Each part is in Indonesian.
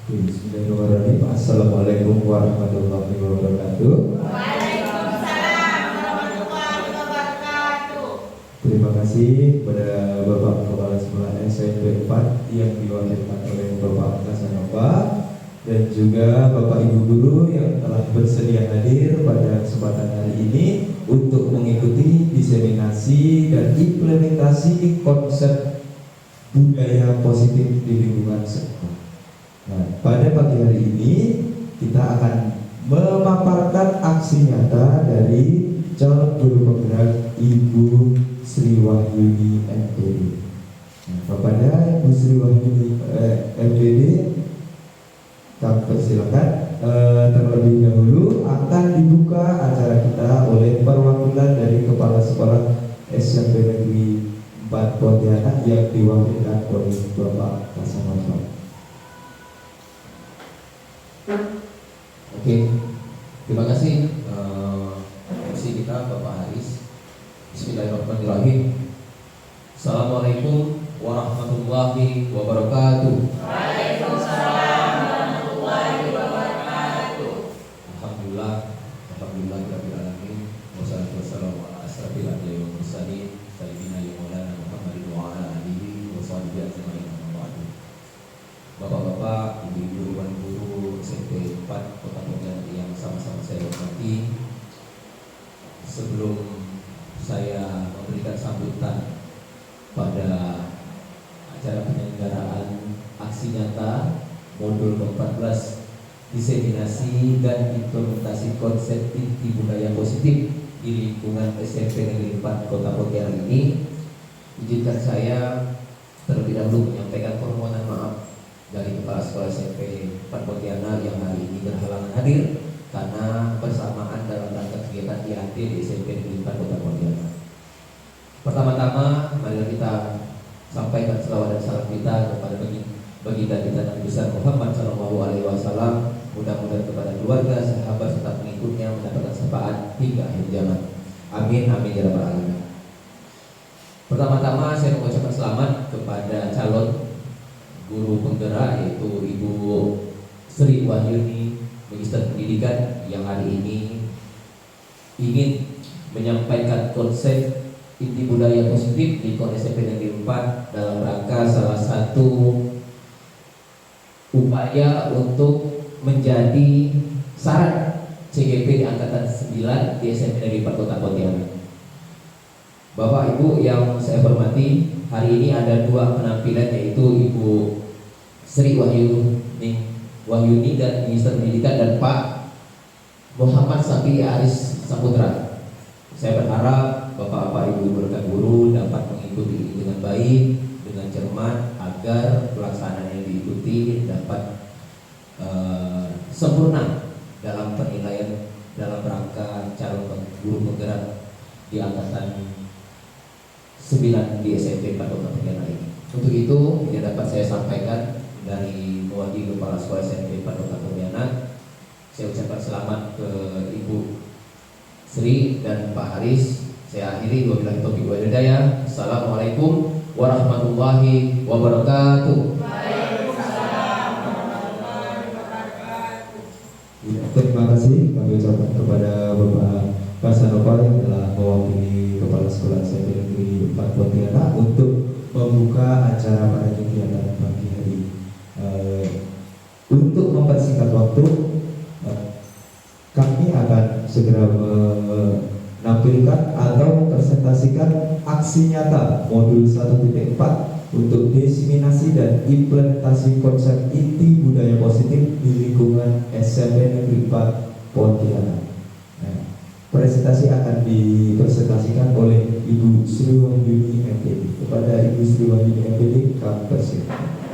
Bismillahirrahmanirrahim. Assalamualaikum warahmatullahi wabarakatuh. Waalaikumsalam warahmatullahi wabarakatuh. Terima kasih kepada Bapak Kepala Sekolah SMP 4 yang diwakilkan oleh Bapak Kasanova dan juga Bapak Ibu Guru yang telah bersedia hadir pada kesempatan hari ini untuk mengikuti diseminasi dan implementasi konsep budaya positif di lingkungan sekolah. Nah, pada pagi hari ini kita akan memaparkan aksi nyata dari calon guru penggerak Ibu Sri Wahyuni MPD. Nah, kepada Ibu Sri Wahyuni MPD, kami persilakan. Terlebih dahulu akan dibuka acara kita oleh perwakilan dari Kepala Sekolah SMP Negeri 4 Pontianak yang diwakilkan oleh Bapak Kasanova. Oke, terima kasih MC kita Bapak Haris. Bismillahirrahmanirrahim. Assalamualaikum warahmatullahi wabarakatuh. Waalaikumsalam warahmatullahi wabarakatuh. Alhamdulillah rabbil alamin. Wassalatu wassalamu ala asrofil anbiya'i wal mursalin sayyidina maulana Muhammadin wa ala alihi wa sahbihi ajma'in. Bapak-bapak, ibu-ibu, dan guru SMP 4 Kota Pontianak yang sama-sama saya hormati, sebelum saya memberikan sambutan pada acara penyelenggaraan aksi nyata modul ke-14 diseminasi dan implementasi konsep inti budaya positif di lingkungan SMP Negeri 4 Kota Pontianak ini, izinkan saya terlebih dahulu menyampaikan permohonan maaf dari Kepala Sekolah SMP 4 Pontianak yang hari ini berhalangan hadir karena bersamaan dalam rangka kegiatan IHT di SMP Negeri 4 Kota Pontianak. Pertama-tama, mari kita sampaikan selawat dan salam kita kepada baginda kita Nabi besar Muhammad SAW. Mudah-mudahan kepada keluarga, sahabat serta pengikutnya mendapatkan syafaat hingga akhir zaman. Amin amin ya rabbal alamin. Pertama-tama saya mengucapkan selamat kepada calon guru penggerak yaitu Ibu Sri Wahyuni Magister Pendidikan yang hari ini ingin menyampaikan konsep inti budaya positif di SMP Negeri 4 dalam rangka salah satu upaya untuk menjadi syarat CGP di angkatan 9 di SMP Negeri 4 Kota Pontianak. Bapak Ibu yang saya hormati, hari ini ada dua penampilan yaitu Ibu Sri Wahyuni dan Magister Pendidikan dan Pak Muhammad Safi Aris Saputra. Saya berharap Bapak-bapak Ibu rekan guru dapat mengikuti ini dengan baik, dengan cermat agar pelaksanaan yang diikuti dapat sempurna dalam penilaian dalam rangka calon guru penggerak di angkatan 9 di SMP 4 Kota Pontianak ini. Untuk itu yang dapat saya sampaikan dari mewakili Kepala Sekolah SMP 4 Kota Pontianak, saya ucapkan selamat ke Ibu Sri dan Pak Haris. Saya akhiri wabillahi taufiq wal hidayah. Assalamualaikum warahmatullahi wabarakatuh. Waalaikumsalam warahmatullahi wabarakatuh. Terima kasih kami ucapkan kepada Bapak Kasanova yang telah mewakili Kepala Sekolah SMP Negeri 4 Pontianak untuk membuka acara pada kegiatan pagi hari. Untuk mempersingkat waktu, kami akan segera menampilkan atau mempresentasikan aksi nyata modul 1.4 untuk diseminasi dan implementasi konsep inti budaya positif di lingkungan SMP Negeri 4 Pontianak. Presentasi akan dipresentasikan oleh Ibu Sri Wahyuni MPD. Kepada Ibu Sri Wahyuni MPD, kami persilakan.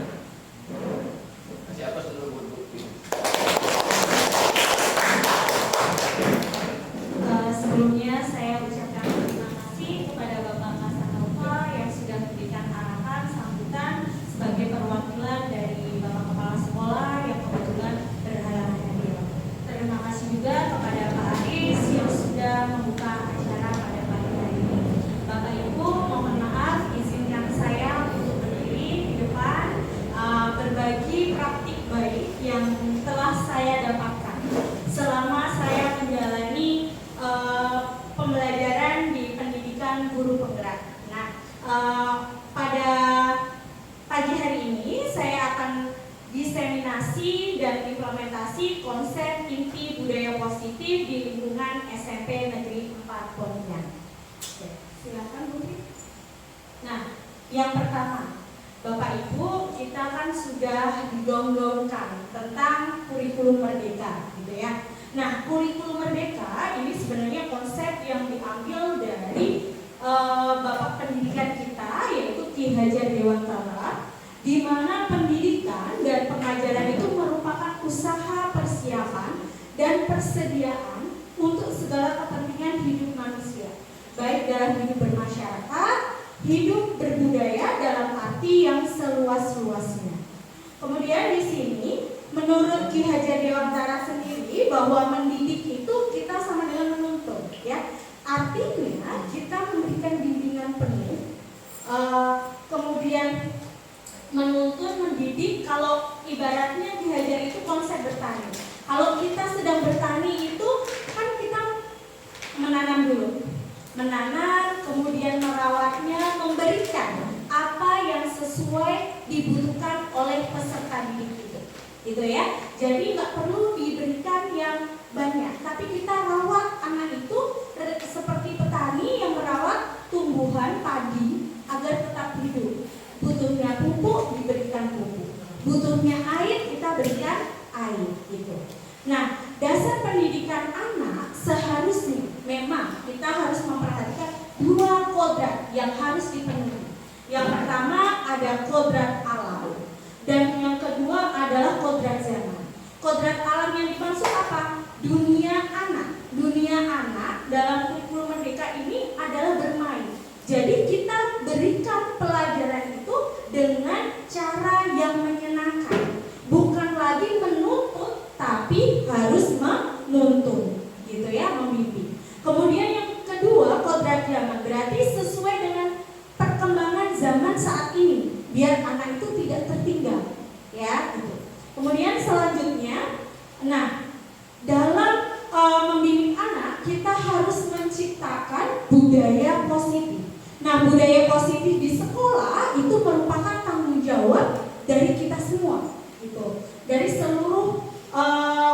Sebelumnya saya ucapkan terima kasih kepada Bapak Kasanova yang sudah memberikan arahan sambutan sebagai perwakilan dari Bapak Kepala Sekolah yang kebetulan berhalangan hadir. Terima kasih juga kepada Pak Haris yang sudah membuka acara pada pagi hari ini. Bapak Ibu, mohon maaf izinkan saya untuk berdiri di depan guru penggerak. Nah, pada pagi hari ini saya akan diseminasi dan implementasi konsep inti budaya positif di lingkungan SMP Negeri 4 Pontianak. Oke, silakan Bu. Nah, yang pertama, Bapak Ibu, kita kan sudah digonggongkan tentang kurikulum merdeka, gitu ya. Nah, kurikulum merdeka ini sebenarnya konsep yang diambil dari Bapak Pendidikan kita, yaitu Ki Hajar Dewantara, di mana pendidikan dan pengajaran itu merupakan usaha persiapan dan persediaan untuk segala kepentingan hidup manusia, baik dalam hidup bermasyarakat, hidup berbudaya dalam arti yang seluas-luasnya. Kemudian di sini menurut Ki Hajar Dewantara sendiri bahwa mendidik itu kita sama dengan menuntun, ya. Artinya kita memberikan bimbingan penuh, kemudian menuntun, mendidik. Kalau ibaratnya Ki Hajar itu konsep bertani. Kalau kita sedang bertani itu kan kita menanam dulu. Menanam, kemudian merawatnya, memberikan apa yang sesuai dibutuhkan oleh peserta didik itu, gitu ya. Jadi nggak perlu diberikan yang banyak, tapi kita rawat anak itu seperti petani yang merawat tumbuhan padi agar tetap hidup. Butuhnya pupuk, diberikan pupuk. Butuhnya air, kita berikan air, gitu. Nah, dasar pendidikan anak seharusnya memang kita harus memperhatikan dua kodrat yang harus dipenuhi. Yang pertama ada kodrat alam dan yang kedua adalah kodrat zaman. Kodrat alam yang dimaksud apa? Dunia anak. Dunia anak dalam kurikulum merdeka ini adalah bermain. Jadi kita berikan pelajaran itu dengan cara yang menyenangkan, bukan lagi menuntut, tapi harus menuntun, gitu ya, membimbing. Kemudian yang kedua, kodrat zaman, berarti sesuai dengan perkembangan zaman saat ini, biar anak itu tidak tertinggal, ya, gitu. Kemudian selanjutnya, nah, dalam membimbing anak kita harus menciptakan budaya positif. Nah, budaya positif di sekolah itu merupakan tanggung jawab dari kita semua, gitu, dari seluruh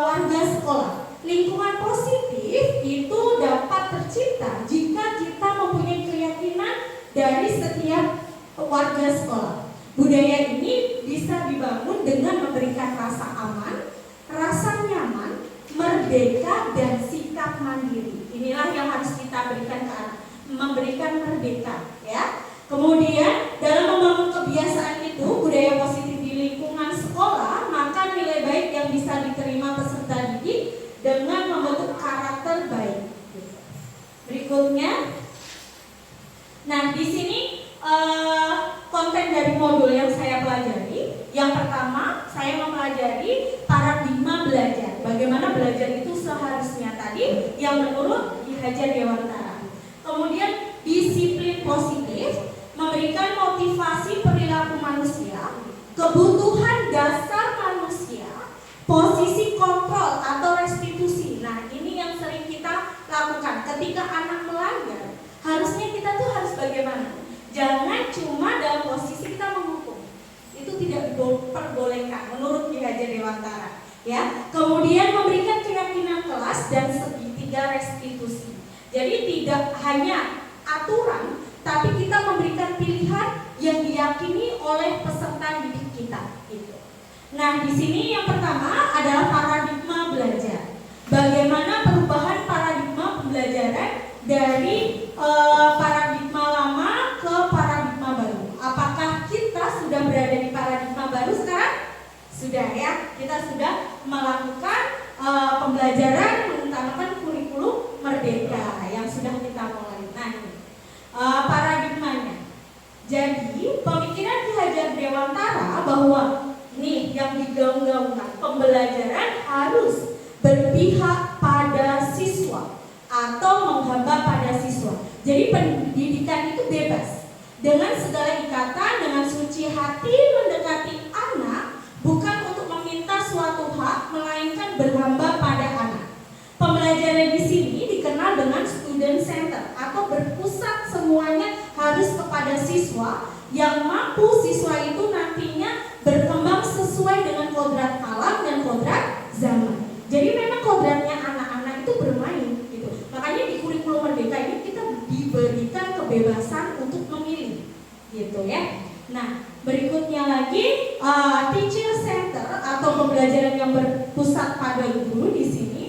warga sekolah. Lingkungan positif itu dapat tercipta jika kita mempunyai keyakinan dari setiap warga sekolah. Budaya ini bisa dibangun dengan memberikan rasa aman, rasa nyaman, merdeka, dan sikap mandiri. Inilah yang harus kita berikan ke anak, memberikan merdeka, ya. Kemudian dalam membangun kebiasaan itu, budaya positif di lingkungan sekolah, maka nilai baik yang bisa diterima peserta didik dengan membentuk karakter baik. Berikutnya, nah di sini konten dari modul yang saya pelajari. Yang pertama, saya mempelajari paradigma belajar. Bagaimana belajar itu seharusnya tadi yang menurut Ki Hajar Dewantara. Kemudian disiplin positif, memberikan motivasi perilaku manusia, kebutuhan dasar manusia, posisi kontrol atau restitusi. Nah, ini yang sering kita lakukan. Ketika anak melanggar, harusnya kita tuh harus bagaimana? Jangan cuma dalam posisi kita menghukum. Itu tidak diperbolehkan menurut Ki Hajar Dewantara, ya. Kemudian memberikan keyakinan kelas dan segitiga restitusi. Jadi tidak hanya aturan, tapi kita memberikan pilihan yang diyakini oleh peserta didik kita, gitu. Nah, di sini yang pertama adalah paradigma belajar. Bagaimana perubahan paradigma pembelajaran dari paradigma lama ke paradigma baru. Apakah kita sudah berada di paradigma baru sekarang? Sudah, ya. Kita sudah melakukan pembelajaran mengutamakan kurikulum merdeka yang sudah kita mulai. Nah, ini paradigmanya. Jadi pemikiran Ki Hajar Dewantara bahwa nih yang digaung-gaungkan, pembelajaran harus berpihak pada siswa atau menghamba pada siswa. Jadi pendidikan itu bebas dengan segala ikatan, dengan suci hati mendekati anak, bukan untuk meminta suatu hak, melainkan berhamba pada anak. Pembelajaran di sini dikenal dengan student center atau berpusat semuanya siswa yang mampu siswa itu nantinya berkembang sesuai dengan kodrat alam dan kodrat zaman. Jadi memang kodratnya anak-anak itu bermain gitu. Makanya di kurikulum Merdeka ini kita diberikan kebebasan untuk memilih gitu ya. Nah, berikutnya lagi teacher center atau pembelajaran yang berpusat pada guru di sini.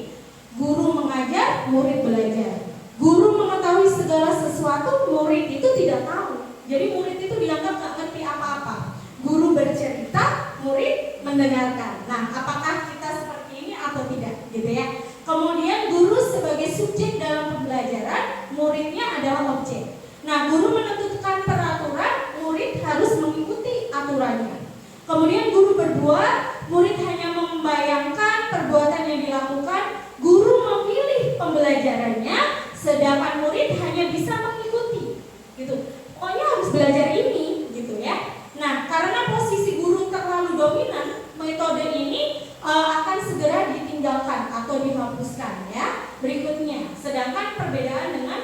Guru mengajar, murid belajar. Guru mengetahui segala sesuatu, murid itu tidak tahu. Jadi murid itu dianggap gak ngerti apa-apa. Guru bercerita, murid mendengarkan. Nah, apakah kita seperti ini atau tidak, gitu ya? Kemudian guru sebagai subjek dalam pembelajaran, muridnya adalah objek. Nah, guru menentukan peraturan, murid harus mengikuti aturannya. Kemudian guru berbuat, murid hanya membayangkan perbuatan yang dilakukan. Guru memilih pembelajarannya, sedangkan murid hanya bisa mengikuti, gitu. Pokoknya harus belajar ini, gitu ya. Nah, karena posisi guru terlalu dominan, metode ini akan segera ditinggalkan atau dihapuskan, ya. Berikutnya, sedangkan perbedaan dengan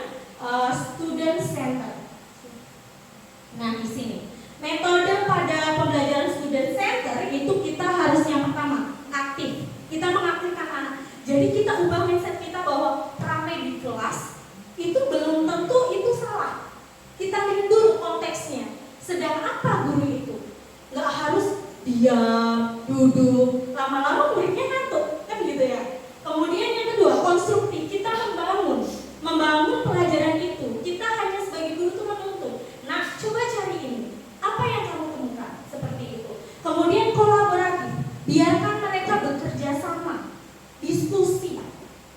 student center. Nah, di sini metode pada pembelajaran student center itu kita harus yang pertama aktif. Kita mengaktifkan anak. Jadi kita ubah mindset kita bahwa ramai di kelas itu belum tentu itu salah. Kita lihat dulu konteksnya. Sedang apa guru itu? Nggak harus diam, duduk, lama-lama muridnya ngantuk, kan gitu ya. Kemudian yang kedua, konstruktif. Kita membangun pelajaran itu. Kita hanya sebagai guru itu menuntut. Nah, coba cari ini. Apa yang kamu temukan? Seperti itu. Kemudian kolaboratif. Biarkan mereka bekerja sama. Diskusi.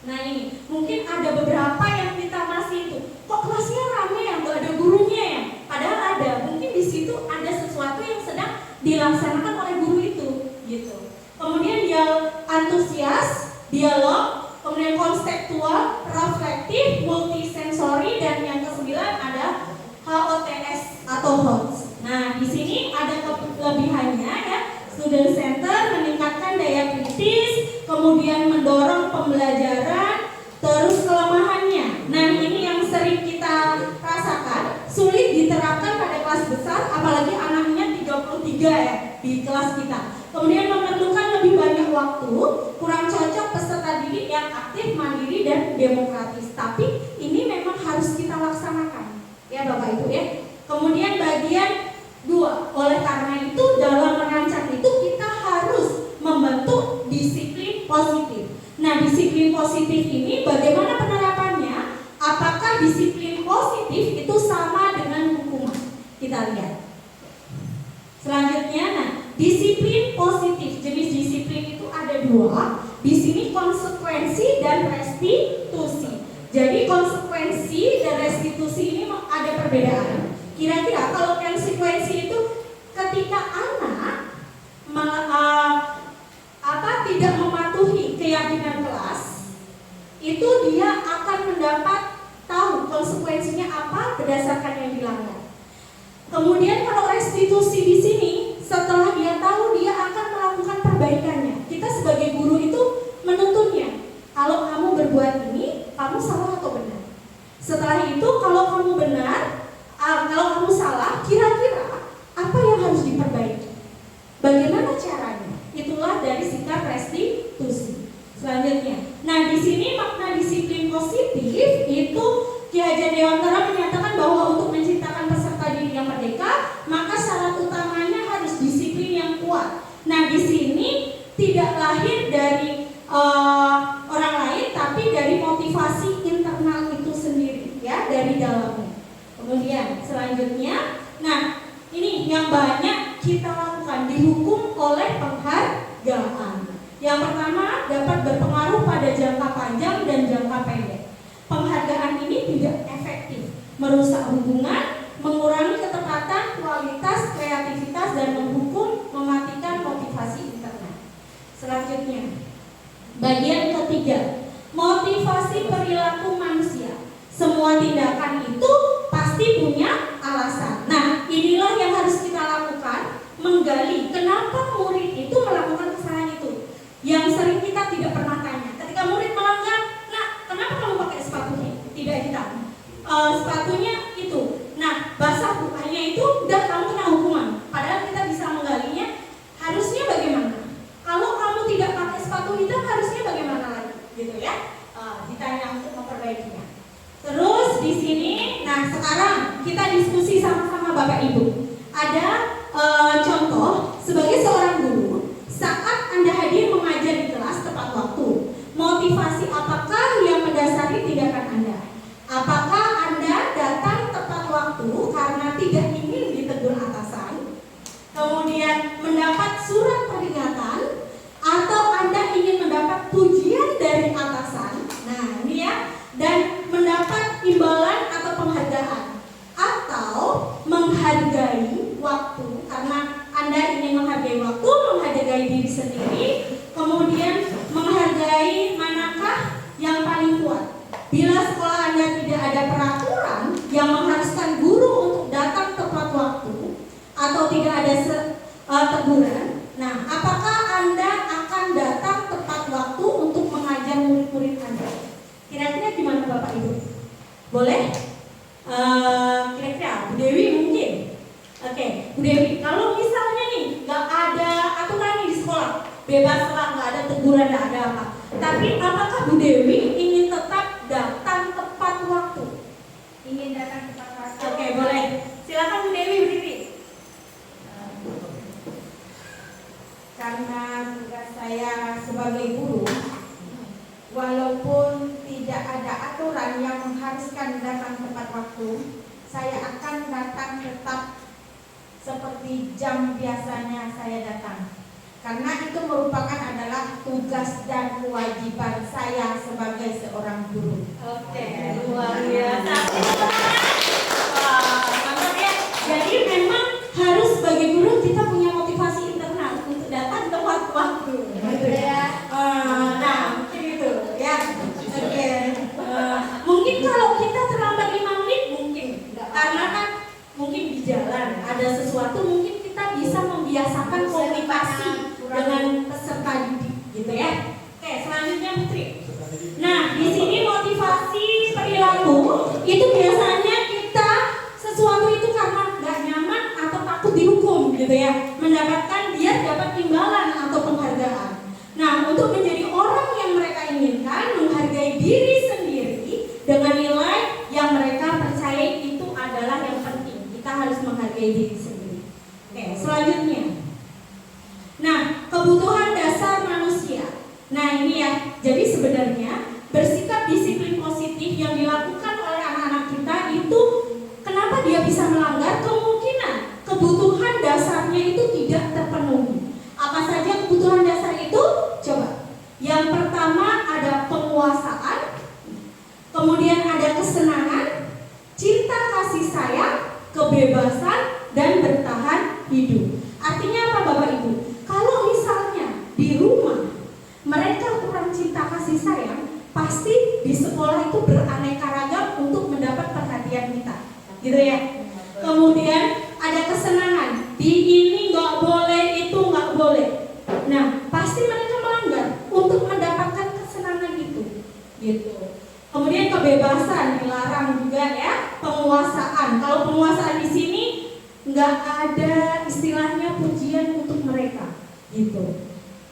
Nah ini, mungkin ada beberapa yang kita masih itu. Kok kelasnya rame ya? Nggak ada gurunya ya? Padahal ada. Mungkin di situ ada sesuatu yang sedang dilaksanakan oleh guru itu, gitu. Kemudian dia antusias, dialog, kemudian konseptual, reflektif, multisensori, dan yang kesembilan ada HOTS atau HOTS. Nah di sini ada kelebihannya ya. Student center meningkatkan daya kritis, kemudian mendorong pembelajaran, terus kelemahannya. Nah ini yang sering kita rasakan, sulit diterapkan pada kelas besar, apalagi anaknya 33 ya di kelas kita. Kemudian memerlukan lebih banyak waktu, kurang cocok peserta didik yang aktif, mandiri, dan demokratis. Tapi ini memang harus kita laksanakan, ya Bapak Ibu ya. Kemudian bagian 2, oleh karena itu dalam merancang itu kita harus membentuk disiplin positif. Nah disiplin positif ini bagaimana penerapannya? Apakah disiplin positif itu sama dengan hukuman? Kita lihat. Selanjutnya, nah disiplin positif, jenis disiplin itu ada 2. Di sini konsekuensi dan restitusi. Jadi konsekuensi dan restitusi ini ada perbedaan. Kira-kira kalau konsekuensi itu ketika anak tidak mematuhi keyakinan kelas, itu dia akan mendapat tahu konsekuensinya apa berdasarkan yang dilanggar. Kemudian kalau restitusi di sini, setelah dia tahu dia akan melakukan perbaikannya. Kita sebagai guru itu menuntutnya. Kalau kamu berbuat ini, kamu salah atau benar? Setelah itu kalau kamu benar, kalau kamu salah, kira-kira apa yang harus diperbaiki? Bagaimana caranya? Itulah dari sikap restitusi. Selanjutnya, nah di sini makna disiplin positif itu Ki Hajar Dewantara menyatakan bahwa untuk menciptakan peserta didik yang merdeka, maka syarat utamanya harus disiplin yang kuat. Nah di sini tidak lahir dari orang lain, tapi dari motivasi internal itu sendiri, ya, dari dalamnya. Kemudian selanjutnya, nah ini yang banyak kita lakukan, dihukum oleh penghargaan. Yang pertama dapat berpengaruh pada jangka panjang dan jangka pendek. Penghargaan ini tidak efektif, merusak hubungan, mengurangi ketepatan, kualitas, kreativitas, dan menghukum, mematikan motivasi internal. Selanjutnya, bagian ketiga, motivasi perilaku manusia. Semua tindakan itu pasti punya alasan. Nah, inilah yang harus kita lakukan, menggali kenapa murid itu melakukan kesalahan itu. Yang sering kita tidak pernah tanya. Ketika murid melanggar, nah, kenapa kamu pakai sepatunya? Tidak hitam. Sepatunya itu. Nah, basah sama-sama Bapak Ibu. Ada contoh sebagai seorang guru, saat Anda hadir mengajar di kelas tepat waktu, motivasi apakah yang mendasari tindakan Anda? Apakah Anda datang tepat waktu karena tidak ingin ditegur atasan, kemudian mendapat surat peringatan, atau Anda ingin mendapat pujian dari atasan? Nah, ini ya, dan mendapat imbalan atau penghargaan, atau menghargai waktu karena Anda ingin menghargai waktu, menghargai diri sendiri, kemudian menghargai manakah yang paling kuat. Bila sekolah Anda tidak ada peraturan yang mengharuskan guru untuk datang tepat waktu atau tidak ada teguran, nah apakah Anda akan datang tepat waktu untuk mengajar murid-murid Anda? Kira-kira gimana Bapak Ibu? Boleh? Kira-kira Bu Dewi mungkin? Oke, Bu Dewi, kalau misalnya nih nggak ada aturan nih di sekolah, bebas lah, nggak ada teguran, nggak ada apa, tapi apakah Bu Dewi ingin tetap datang tepat waktu? Ingin datang tepat waktu. Oke, boleh. Silakan Bu Dewi berdiri. Karena tugas saya sebagai guru, walaupun tidak ada aturan yang mengharuskan datang tepat waktu, saya akan datang tetap seperti jam biasanya saya datang. Karena itu merupakan adalah tugas dan kewajiban saya sebagai seorang guru. Oke, luar biasa. Wah, mantap ya. Jadi memang harus sebagai guru kita punya motivasi internal untuk datang tepat waktu. Gitu ya. Nah, mungkin itu ya. Oke. Mungkin kalau kita terlambat 5 menit mungkin, karena kan mungkin di jalan ada sesuatu, mungkin kita bisa membiasakan komunikasi dengan peserta didik, gitu ya. Oke, selanjutnya Putri. Nah, di sini motivasi perilaku itu biasanya kita sesuatu itu karena nggak nyaman atau takut dihukum, gitu ya. Mendapatkan dia dapat imbalan atau penghargaan. Nah, untuk menjadi orang yang mereka inginkan, menghargai diri sendiri dengan nilai yang mereka percaya itu adalah yang penting. Kita harus menghargai diri sendiri. Oke, selanjutnya. Nah, kebutuhan dasar manusia. Nah, ini ya. Jadi sebenarnya bersikap disiplin positif yang dilakukan oleh anak-anak kita itu kenapa dia bisa melanggar? Kemungkinan kebutuhan dasarnya itu tidak terpenuhi. Apa saja kebutuhan dasar itu? Coba. Yang pertama ada penguasaan, kemudian ada kesenangan, cinta kasih sayang, kebebasan, dan bertahan hidup. Artinya apa Bapak Ibu? Kalau misalnya di rumah mereka kurang cinta kasih sayang, pasti di sekolah itu beraneka ragam untuk mendapat perhatian kita, gitu ya. Kemudian ada kesenangan, di ini nggak boleh, itu nggak boleh. Nah, pasti mereka melanggar untuk mendapatkan kesenangan itu, gitu. Kemudian kebebasan dilarang juga ya. Penguasaan, kalau penguasaan di sini nggak ada istilahnya pujian untuk mereka, gitu.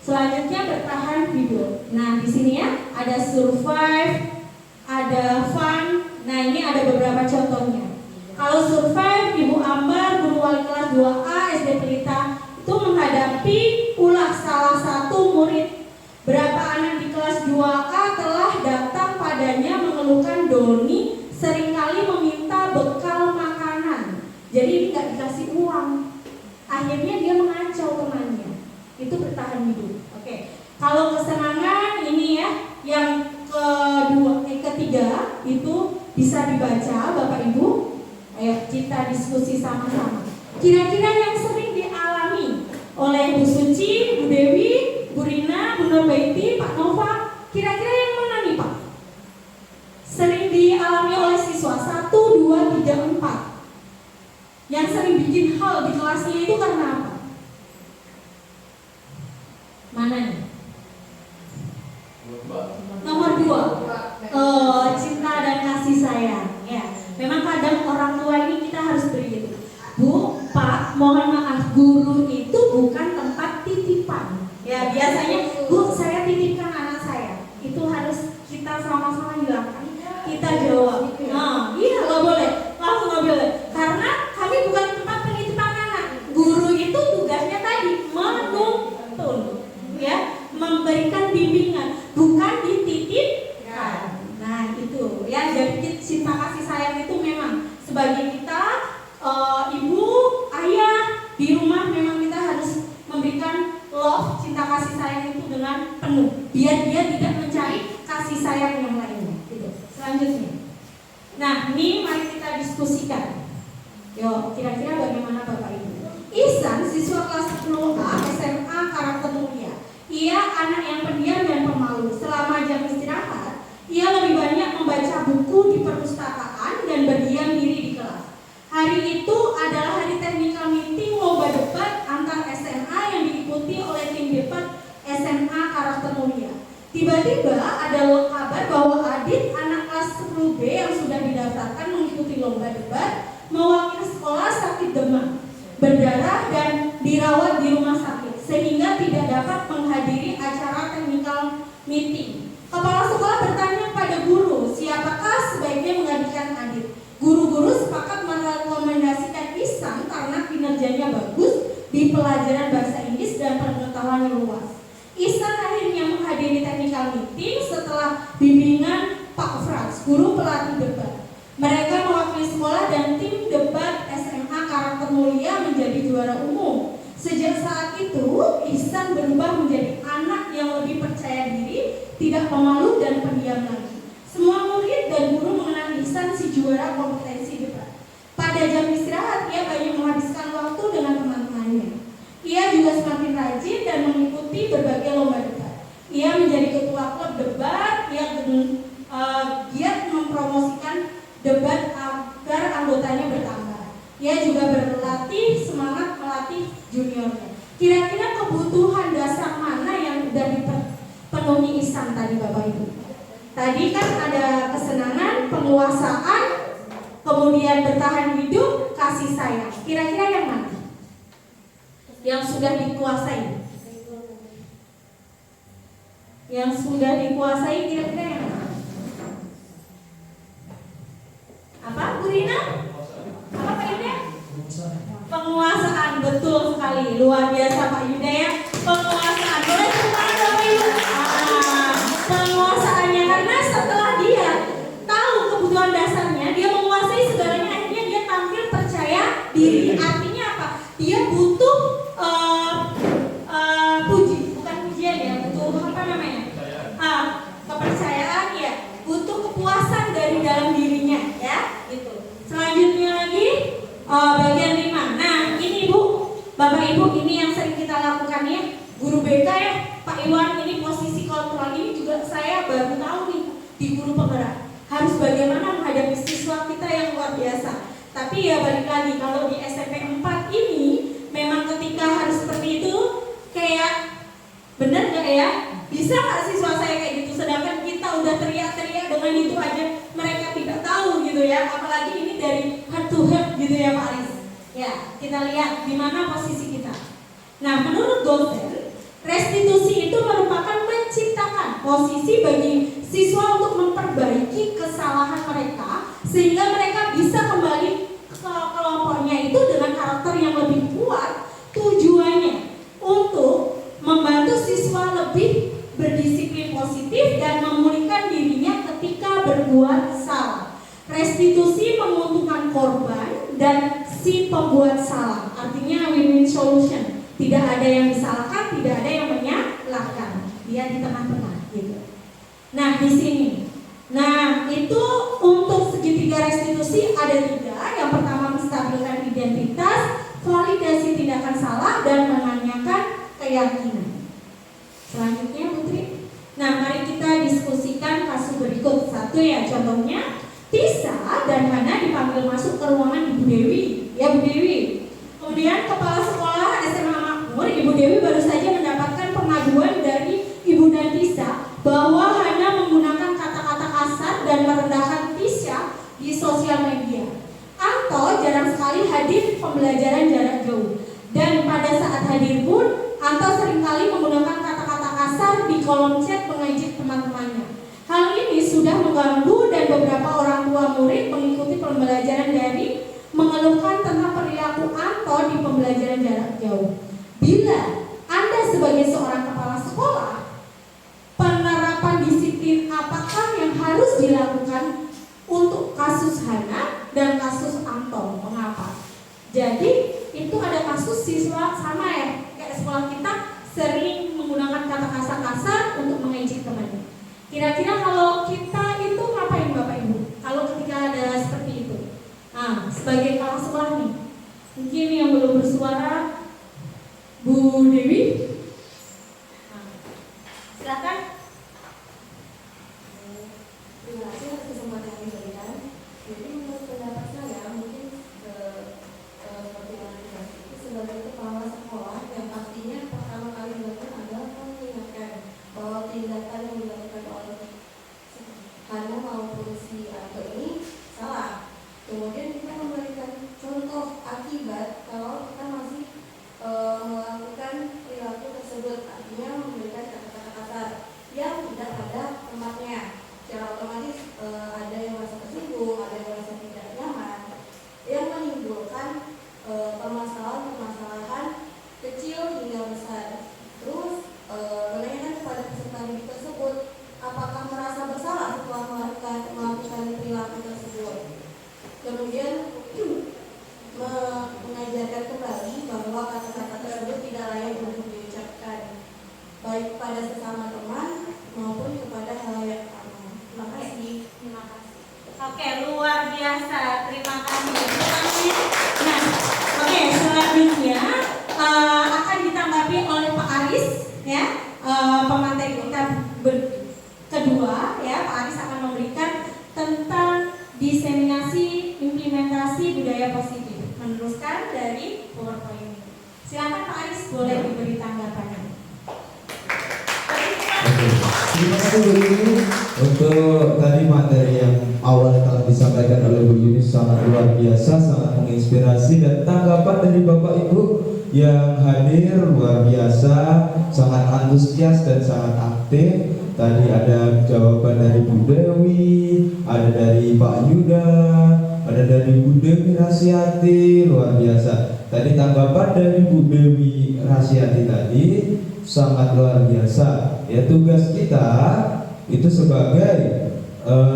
Selanjutnya bertahan hidup. Nah, di sini ya ada survive, ada fun. Nah, ini ada beberapa contohnya. Kalau survive, Ibu Ambar, guru wali kelas 2A SD Pelita, itu menghadapi ulah salah satu murid. Berapa anak di kelas 2A telah datang padanya mengeluhkan Doni seringkali meminta bekal makanan. Jadi nggak dikasih uang. Akhirnya dia mengacau temannya. Itu bertahan hidup. Oke. Kalau kesenangan ini ya, yang ketiga itu bisa dibaca Bapak Ibu. Ayo kita diskusi sama-sama. Kira-kira yang sering dialami oleh Bu Suci, Bu Dewi, Bu Rina, Bu Nurbaiti, Pak Nova, kira-kira yang mana nih Pak? Sering dialami oleh siswa 1, 2, 3, 4. Yang sering bikin hal di kelasnya itu karena apa? Mana nih? Nomor 2. Cinta dan kasih sayang. Ya, memang kadang orang tua ini kita harus beri itu. Bu, Pak, mohon maaf, guru itu bukan tempat titipan. Ya, biasanya Bu, saya titipkan anak saya. Itu harus kita sama-sama hilangkan. Kita jawab. Nah, iya nggak boleh, langsung nggak boleh. Karena kami penuh, biar dia tidak mencari kasih sayang yang lainnya. Gitu. Selanjutnya, nah ini mari kita diskusikan. Yo, kira-kira bagaimana Bapak Ibu? Ihsan, siswa kelas 10A SMA Karakter Mulia. Ia anak yang pendiam dan pemalu. Selama jam istirahat, ia lebih banyak membaca buku di perpustakaan dan berdiam diri di kelas. Hari itu adalah hari technical meeting lomba debat antar SMA yang diikuti oleh tim debat SMA Karakter Mulia. Tiba-tiba ada kabar bahwa Adit, anak kelas 10B yang sudah didaftarkan mengikuti lomba debat, mewakili sekolah sakit demam, berdarah dan dirawat di rumah sakit sehingga tidak dapat menghadiri acara technical meeting. Kepala sekolah bertanya pada guru, siapakah sebaiknya menggantikan Adit? Guru-guru sepakat merekomendasikan Ihsan karena kinerjanya bagus di pelajaran bahasa Inggris dan pengetahuan luas. Ihsan akhirnya menghadiri technical meeting setelah bimbingan Pak Frans, guru pelatih debat. Mereka mewakili sekolah dan tim debat SMA Karakter Mulia menjadi juara umum. Sejak saat itu, Ihsan berubah menjadi anak yang lebih percaya diri, tidak pemalu dan pendiam lagi. Semua murid dan guru mengenal Ihsan si juara kompetensi debat. Pada jam istirahat, ia banyak menghabiskan waktu dengan teman-temannya. Ia juga semakin rajin dan mengikuti berbagai lomba debat. Ia menjadi ketua klub debat yang giat mempromosikan debat agar anggotanya bertambah. Ia juga berlatih semangat melatih juniornya. Kira-kira kebutuhan dasar mana yang sudah dipenuhi Ihsan tadi Bapak Ibu? Tadi kan ada kesenangan, penguasaan, kemudian bertahan hidup, kasih sayang. Kira-kira yang mana? Yang sudah dikuasai? Yang sudah dikuasai kira-kira yang mana? Apa Bu Rina? Apa Pak Yuda? Penguasaan, betul sekali. Luar biasa Pak Yuda ya. Penguasaan, boleh semangat Bapak Ibu. Penguasaannya karena setelah dia tahu kebutuhan dasarnya, dia menguasai segalanya, akhirnya dia tampil percaya diri. Artinya apa? Dia butuh bukan pujian ya, butuh apa namanya? Kepercayaan ya, butuh kepuasan dari dalam dirinya ya, gitu. Selanjutnya lagi bagian 5. Nah, ini Bu, Bapak Ibu, ini yang sering kita lakukan ya. Guru BK ya, Pak Iwan, ini posisi kontrol ini juga saya baru tahu nih di guru penggerak. Harus bagaimana menghadapi siswa kita yang luar biasa. Tapi ya balik lagi, kalau di SMP 4 ini memang ketika harus seperti itu, kayak bener gak ya? Bisa gak siswa saya kayak gitu? Sedangkan kita udah teriak-teriak dengan itu aja, mereka tidak tahu gitu ya. Apalagi ini dari head to head gitu ya Pak Aris. Ya, kita lihat di mana posisi kita. Nah, menurut dosen, restitusi itu merupakan menciptakan posisi bagi siswa untuk memperbaiki kesalahan mereka sehingga mereka bisa kembali ke kelompoknya itu dengan karakter yang lebih kuat. Tujuannya untuk membantu siswa lebih berdisiplin positif dan memulihkan dirinya ketika berbuat salah. Restitusi menguntungkan korban dan si pembuat salah. Artinya win-win solution. Tidak ada yang disalahkan, tidak ada yang menyalahkan. Dia di tengah-tengah gitu. Nah, di sini. Nah, itu untuk segitiga restitusi ada 3. Yang pertama menstabilkan identitas, validasi tindakan salah dan menanyakan keyakinan. Selanjutnya Putri. Nah, mari kita diskusikan kasus berikut. 1 ya, contohnya Tisa dan Hana dipanggil masuk ke ruangan Ibu Dewi. Ya Bu Dewi. Kemudian kepala sekolah SMA Makmur, Ibu Dewi baru saja mendapatkan pengaduan dari Ibu dan Tisa bahwa Hana menggunakan kata-kata kasar dan merendahkan Tisa di sosial media. Anto jarang sekali hadir pembelajaran jarak jauh. Dan pada saat hadir pun, Anto seringkali menggunakan kata-kata kasar di kolom chat mengejek teman-temannya. Hal ini sudah mengganggu dan beberapa orang tua murid mengikuti pembelajaran daring mengeluhkan tentang perilaku Anto di pembelajaran jarak jauh. Bila Anda sebagai seorang kepala sekolah, penerapan disiplin apakah yang harus dilakukan untuk kasus Hana dan kasus Anto? Mengapa? Jadi itu ada kasus siswa sama ya, kayak sekolah kita sering menggunakan kata-kata kasar-kasar untuk mengejek temannya. Kira-kira kalau kita itu ngapain Bapak Ibu? Kalau ketika ada seperti itu. Nah, sebagai kepala sekolah nih, mungkin yang belum bersuara, Bu Dewi. Nah, silakan. Terima kasih atas kesempatan yang diberikan. Jadi menurut pendapat saya mungkin seperti yang dikasih itu sebagai kepala sekolah yang pastinya pertama kali dilakukan adalah mengingatkan bahwa tindakan yang dilakukan oleh Hana maupun si Anto ini salah. Kemudian kita memberikan contoh akibat kalau kita masih melakukan perilaku tersebut, artinya memberikan kata-kata kasar yang tidak pada tempatnya. Secara otomatis ada yang merasa tersinggung, ada yang merasa tidak nyaman, yang menimbulkan permasalahan-permasalahan kecil hingga besar. Terus menanyakan kepada peserta didik tersebut apakah merasa bersalah setelah melakukan perilaku tersebut. Kemudian mengajarkan kembali bahwa kata-kata tersebut tidak layak untuk diucapkan baik pada sesama teman maupun kepada halayak ramai. Terima kasih. Terima kasih. Oke, luar biasa. Terima kasih. Nah, oke, selanjutnya akan ditanggapi oleh Pak Aris, ya, pemateri kita kedua, ya. Pak Aris akan memberikan tentang diseminasi implementasi budaya positif, meneruskan dari PowerPoint ini. Silakan Pak Aris, boleh diberi tanggapannya. Oke. Terima kasih Bu Yuni untuk tadi materi yang awal telah disampaikan oleh Bu Yuni, sangat luar biasa, sangat menginspirasi, dan tanggapan dari Bapak Ibu yang hadir luar biasa, sangat antusias dan sangat aktif. Tadi ada jawaban dari Bu Dewi, ada dari Pak Yuda, ada dari Bu Dewi Rasiati, luar biasa. Tadi tanggapan dari Bu Dewi Rasiati tadi sangat luar biasa. Ya, tugas kita itu sebagai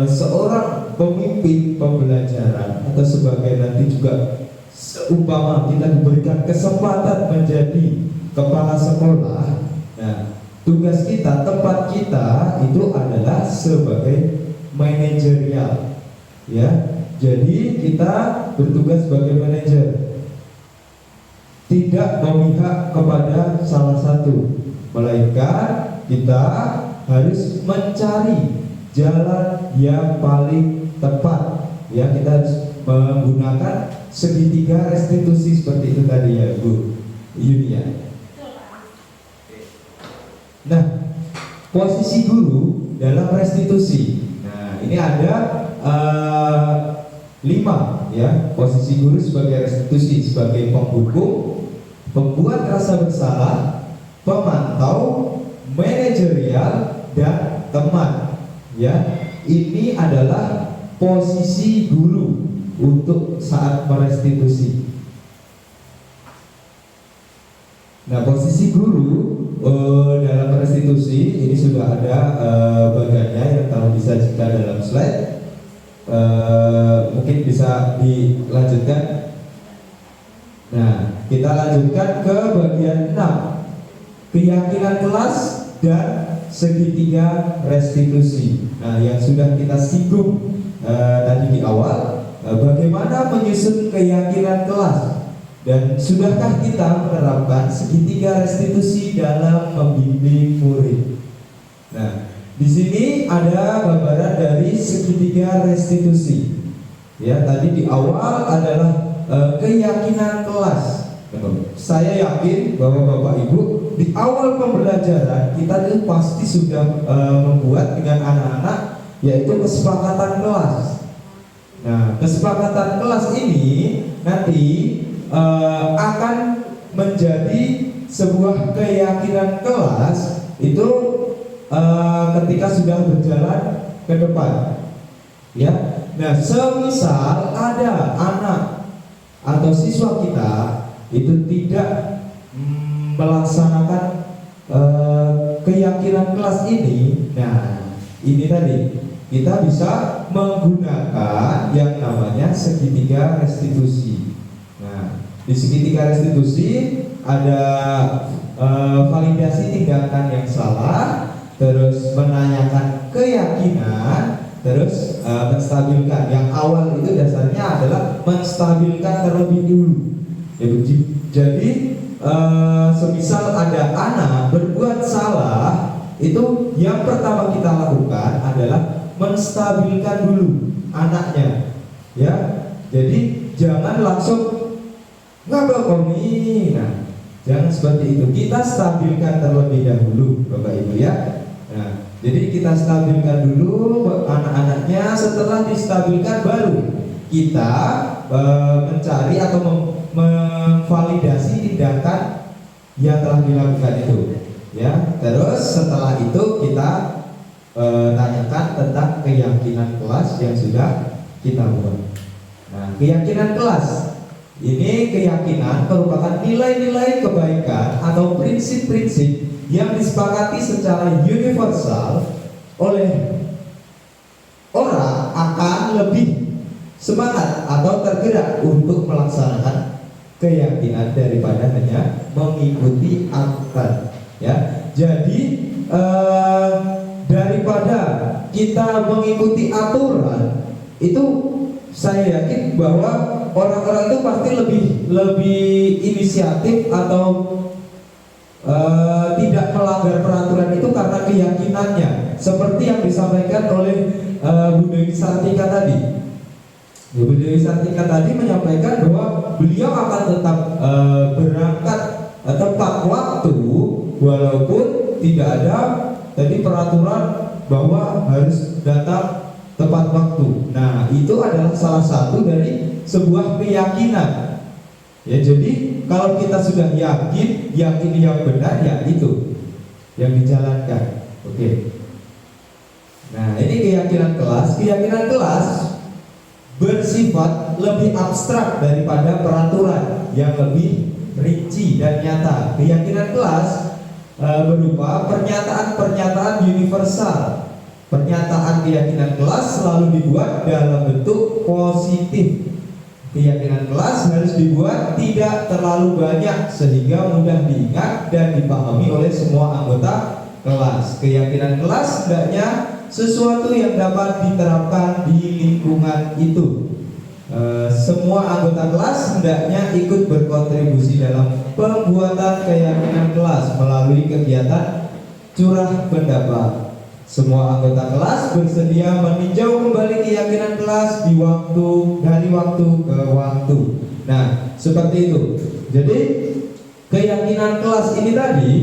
seorang pemimpin pembelajaran atau sebagai nanti juga seumpama kita diberikan kesempatan menjadi kepala sekolah. Nah, tugas kita, tempat kita itu adalah sebagai manajerial, ya. Jadi kita bertugas sebagai manajer, tidak memihak kepada salah satu, melainkan kita harus mencari jalan yang paling tepat, ya. Kita harus menggunakan segitiga restitusi seperti itu tadi, ya Bu Yuni, ya. Nah, posisi guru dalam restitusi. Nah, ini ada 5, ya. Posisi guru sebagai restitusi, sebagai penghukum, pembuat rasa bersalah, pemantau, manajerial, dan teman. Ya, ini adalah posisi guru untuk saat merestitusi. Nah, posisi guru dalam restitusi ini sudah ada bagiannya yang telah disajikan dalam slide. Mungkin bisa dilanjutkan. Nah, kita lanjutkan ke bagian 6, keyakinan kelas dan segitiga restitusi. Nah, yang sudah kita singgung tadi di awal, bagaimana menyusun keyakinan kelas. Dan sudahkah kita menerapkan segitiga restitusi dalam membimbing murid? Nah, di sini ada gambaran dari segitiga restitusi. Ya, tadi di awal adalah keyakinan kelas. Saya yakin bahwa Bapak Ibu di awal pembelajaran kita itu pasti sudah membuat dengan anak-anak yaitu kesepakatan kelas. Nah, kesepakatan kelas ini nanti akan menjadi sebuah keyakinan kelas itu ketika sudah berjalan ke depan, ya. Nah, semisal ada anak atau siswa kita itu tidak melaksanakan keyakinan kelas ini, nah ini tadi kita bisa menggunakan yang namanya segitiga restitusi. Nah, Di segitiga restitusi ada validasi tindakan yang salah, terus menanyakan keyakinan, terus menstabilkan. Yang awal itu dasarnya adalah menstabilkan terlebih dulu. Jadi semisal ada anak berbuat salah, itu yang pertama kita lakukan adalah menstabilkan dulu anaknya, ya. Jadi jangan langsung ngabak komi. Nah, jangan seperti itu. Kita stabilkan terlebih dahulu, Bapak Ibu ya. Nah, jadi kita stabilkan dulu anak-anaknya. Setelah distabilkan baru kita mencari atau memvalidasi tindakan yang telah dilakukan itu, ya. Terus setelah itu kita tanyakan tentang keyakinan kelas yang sudah kita buat. Nah, keyakinan kelas ini, keyakinan merupakan nilai-nilai kebaikan atau prinsip-prinsip yang disepakati secara universal oleh orang akan lebih semangat atau tergerak untuk melaksanakan keyakinan daripada hanya mengikuti aturan, ya. Jadi daripada kita mengikuti aturan itu, saya yakin bahwa orang-orang itu pasti lebih inisiatif atau tidak melanggar peraturan itu karena keyakinannya, seperti yang disampaikan oleh Bu Dewi Sartika tadi. Bu Dewi Sartika tadi menyampaikan bahwa beliau akan tetap berangkat tepat waktu walaupun tidak ada tadi peraturan bahwa harus datang tepat waktu. Nah, itu adalah salah satu dari sebuah keyakinan. Ya, jadi kalau kita sudah yakin yang ini yang benar, ya itu yang dijalankan. Oke. Nah, ini keyakinan kelas. Keyakinan kelas bersifat lebih abstrak daripada peraturan yang lebih rinci dan nyata. Keyakinan kelas berupa pernyataan-pernyataan universal. Pernyataan keyakinan kelas selalu dibuat dalam bentuk positif. Keyakinan kelas harus dibuat tidak terlalu banyak sehingga mudah diingat dan dipahami oleh semua anggota kelas. Keyakinan kelas hendaknya sesuatu yang dapat diterapkan di lingkungan itu. Semua anggota kelas hendaknya ikut berkontribusi dalam pembuatan keyakinan kelas melalui kegiatan curah pendapat. Semua anggota kelas bersedia meninjau kembali keyakinan kelas dari waktu ke waktu. Nah, seperti itu. Jadi keyakinan kelas ini tadi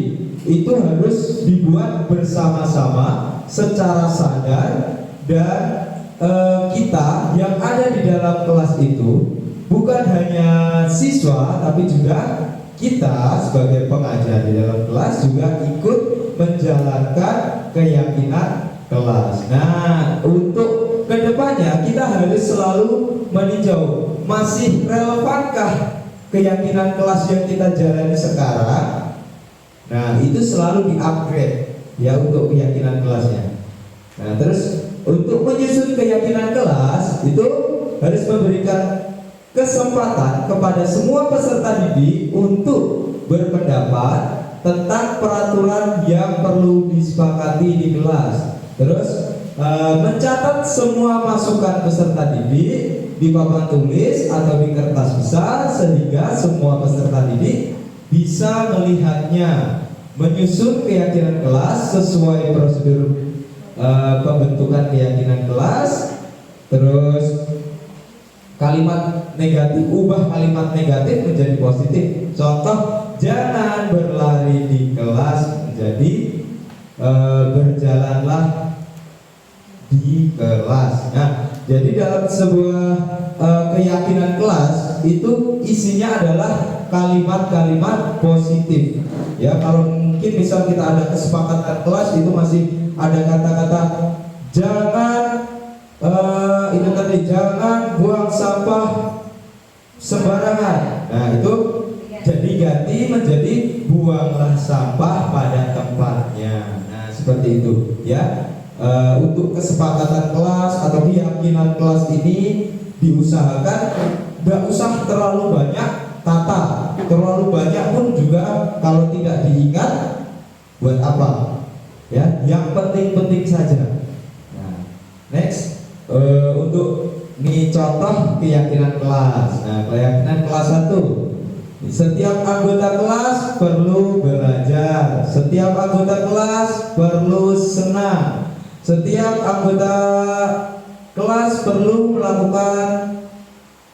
itu harus dibuat bersama-sama secara sadar, dan kita yang ada di dalam kelas itu bukan hanya siswa tapi juga kita sebagai pengajar di dalam kelas juga ikut menjalankan keyakinan kelas. Nah, untuk kedepannya kita harus selalu meninjau masih relevankah keyakinan kelas yang kita jalani sekarang. Nah, itu selalu di-upgrade ya untuk keyakinan kelasnya. Nah, terus untuk menyusun keyakinan kelas itu harus memberikan kesempatan kepada semua peserta didik untuk berpendapat tentang peraturan yang perlu disepakati di kelas. Terus mencatat semua masukan peserta didik di papan tulis atau di kertas besar sehingga semua peserta didik bisa melihatnya. Menyusun keyakinan kelas sesuai prosedur pembentukan keyakinan kelas. Terus kalimat negatif, ubah kalimat negatif menjadi positif. Contoh, jangan berlari di kelas menjadi berjalanlah di kelas. Nah, jadi dalam sebuah keyakinan kelas itu isinya adalah kalimat-kalimat positif. Ya, kalau mungkin misal kita ada kesepakatan kelas itu masih ada kata-kata jangan itu tadi, jangan buang sampah sembarangan. Nah, itu jadi ganti menjadi buanglah sampah pada tempatnya. Nah, seperti itu ya. Untuk kesepakatan kelas atau keyakinan kelas ini diusahakan nggak usah terlalu banyak tata. Terlalu banyak pun juga kalau tidak diingat buat apa? Ya, yang penting-penting saja. Nah, next untuk ini contoh keyakinan kelas. Nah, keyakinan kelas 1. Setiap anggota kelas perlu belajar. Setiap anggota kelas perlu senang. Setiap anggota kelas perlu melakukan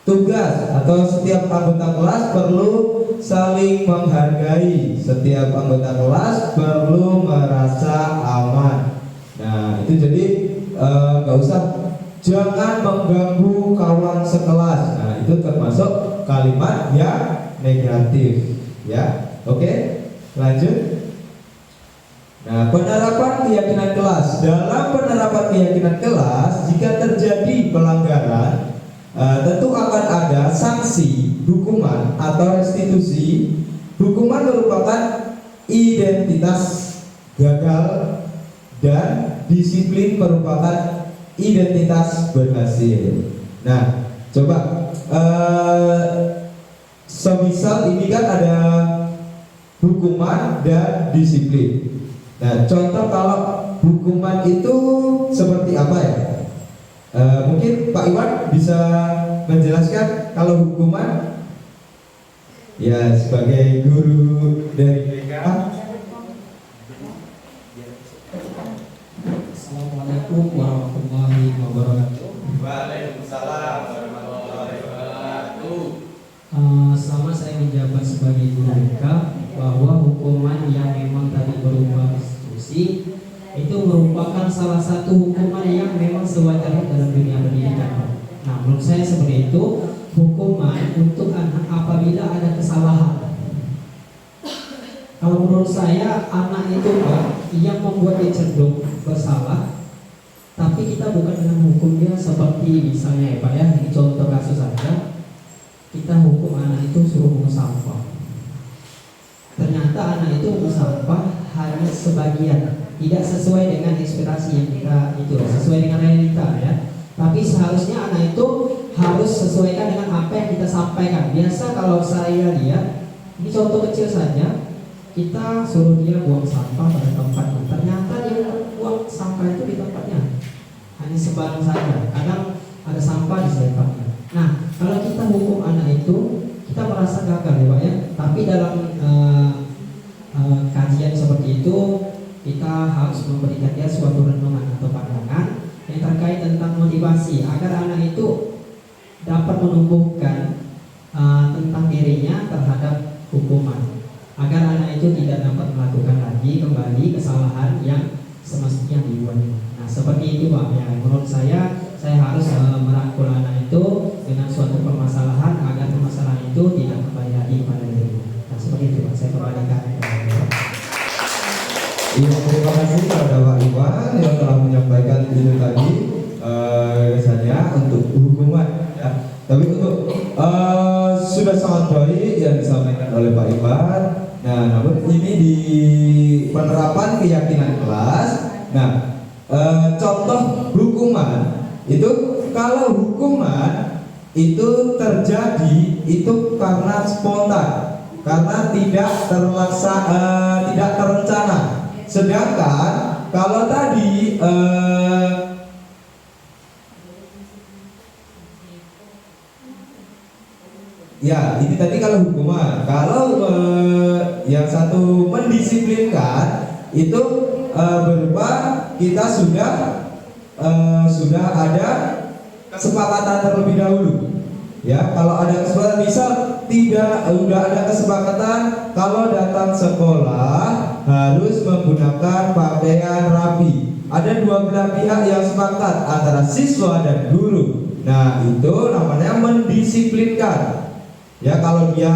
tugas, atau setiap anggota kelas perlu saling menghargai. Setiap anggota kelas perlu merasa aman. Nah, itu jadi nggak usah, jangan mengganggu kawan sekelas. Nah, itu termasuk kalimat yang negatif, ya. Oke, lanjut. Nah, penerapan keyakinan kelas. Dalam penerapan keyakinan kelas, jika terjadi pelanggaran, tentu akan ada sanksi, hukuman atau restitusi. Hukuman merupakan identitas gagal dan disiplin merupakan identitas berhasil. Nah, coba semisal ini kan ada hukuman dan disiplin. Nah, contoh kalau hukuman itu seperti apa ya? Mungkin Pak Iwan bisa menjelaskan kalau hukuman ya sebagai guru dari BK. Assalamualaikum warahmatullahi wabarakatuh. Waalaikumsalam warahmatullahi wabarakatuh. Selama saya menjabat sebagai guru BK, bahwa hukuman yang memang tadi berupa restitusi itu merupakan salah satu hukuman yang memang sewajarnya dalam dunia pendidikan. Nah, menurut saya seperti itu, hukuman untuk anak apabila ada kesalahan. Kalau menurut saya, anak itu Pak, yang membuat dia cenderung bersalah, tapi kita bukan dengan hukum dia seperti misalnya ya Pak ya, ini contoh kasus saja, kita hukum anak itu suruh mengus sampah. Ternyata anak itu mengus sampah hanya sebagian, tidak sesuai dengan ekspektasi yang kita itu, sesuai dengan realita ya. Tapi seharusnya anak itu harus sesuaikan dengan apa yang kita sampaikan. Biasa kalau saya lihat, ini contoh kecil saja, kita suruh dia buang sampah pada tempatnya. Ternyata dia buang sampah itu di tempatnya, hanya sebarang saja. Kadang ada sampah di tempatnya. Nah, kalau kita hukum anak itu, kita merasa gagal ya Pak ya. Tapi dalam kajian seperti itu, kita harus memberikan dia suatu renungan atau pandangan yang terkait tentang motivasi agar anak itu dapat menumbuhkan tentang dirinya terhadap hukuman, agar anak itu tidak dapat melakukan lagi kembali kesalahan yang semestinya dibuatnya. Nah, seperti itu Pak ya. Menurut saya harus merangkul anak itu dengan suatu permasalahan agar permasalahan itu tidak kembali lagi kepada dirinya. Nah, seperti itu Pak, saya kembalikan. Iya, terima kasih kepada Pak Iwan yang telah menyampaikan itu tadi kesannya untuk hukuman ya. Tapi untuk sudah sangat baik yang disampaikan oleh Pak Iwan. Nah, namun ini di penerapan keyakinan kelas. Nah, contoh hukuman itu, kalau hukuman itu terjadi itu karena spontan, karena tidak terencana. Sedangkan kalau tadi ya ini tadi kalau hukuman, kalau yang satu mendisiplinkan itu berupa kita sudah ada kesepakatan terlebih dahulu. Ya, kalau ada kesepakatan, misal udah ada kesepakatan kalau datang sekolah harus menggunakan pakaian rapi. Ada dua belah pihak yang sepakat antara siswa dan guru. Nah, itu namanya mendisiplinkan. Ya, kalau dia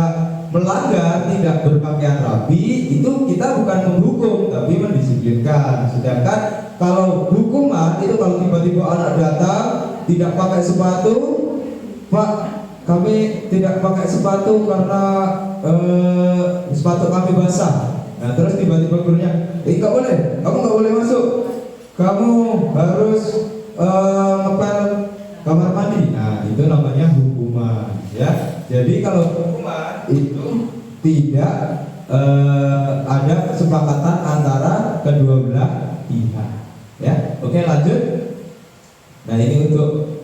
melanggar tidak berpakaian rapi, itu kita bukan menghukum tapi mendisiplinkan. Sedangkan kalau hukuman itu kalau tiba-tiba anak datang tidak pakai sepatu, Pak, kami tidak pakai sepatu karena sepatu kami basah. Nah, terus tiba-tiba gurunya, nggak boleh, kamu nggak boleh masuk, kamu harus ngepel kamar mandi. Nah, itu namanya hukuman, ya. Jadi kalau hukuman tidak ada kesepakatan antara kedua belah pihak. Ya, oke lanjut. Nah ini untuk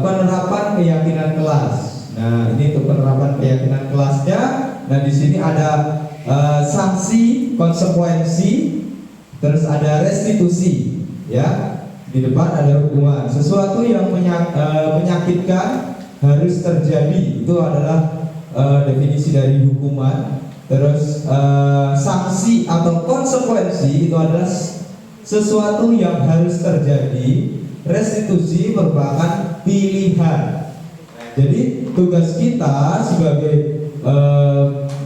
penerapan keyakinan kelas. Nah ini untuk penerapan keyakinan kelasnya. Nah di sini ada sanksi, konsekuensi, terus ada restitusi. Ya, di depan ada hukuman. Sesuatu yang menyakitkan harus terjadi. Itu adalah definisi dari hukuman. Terus sanksi atau konsekuensi itu adalah sesuatu yang harus terjadi. Restitusi merupakan pilihan. Jadi tugas kita sebagai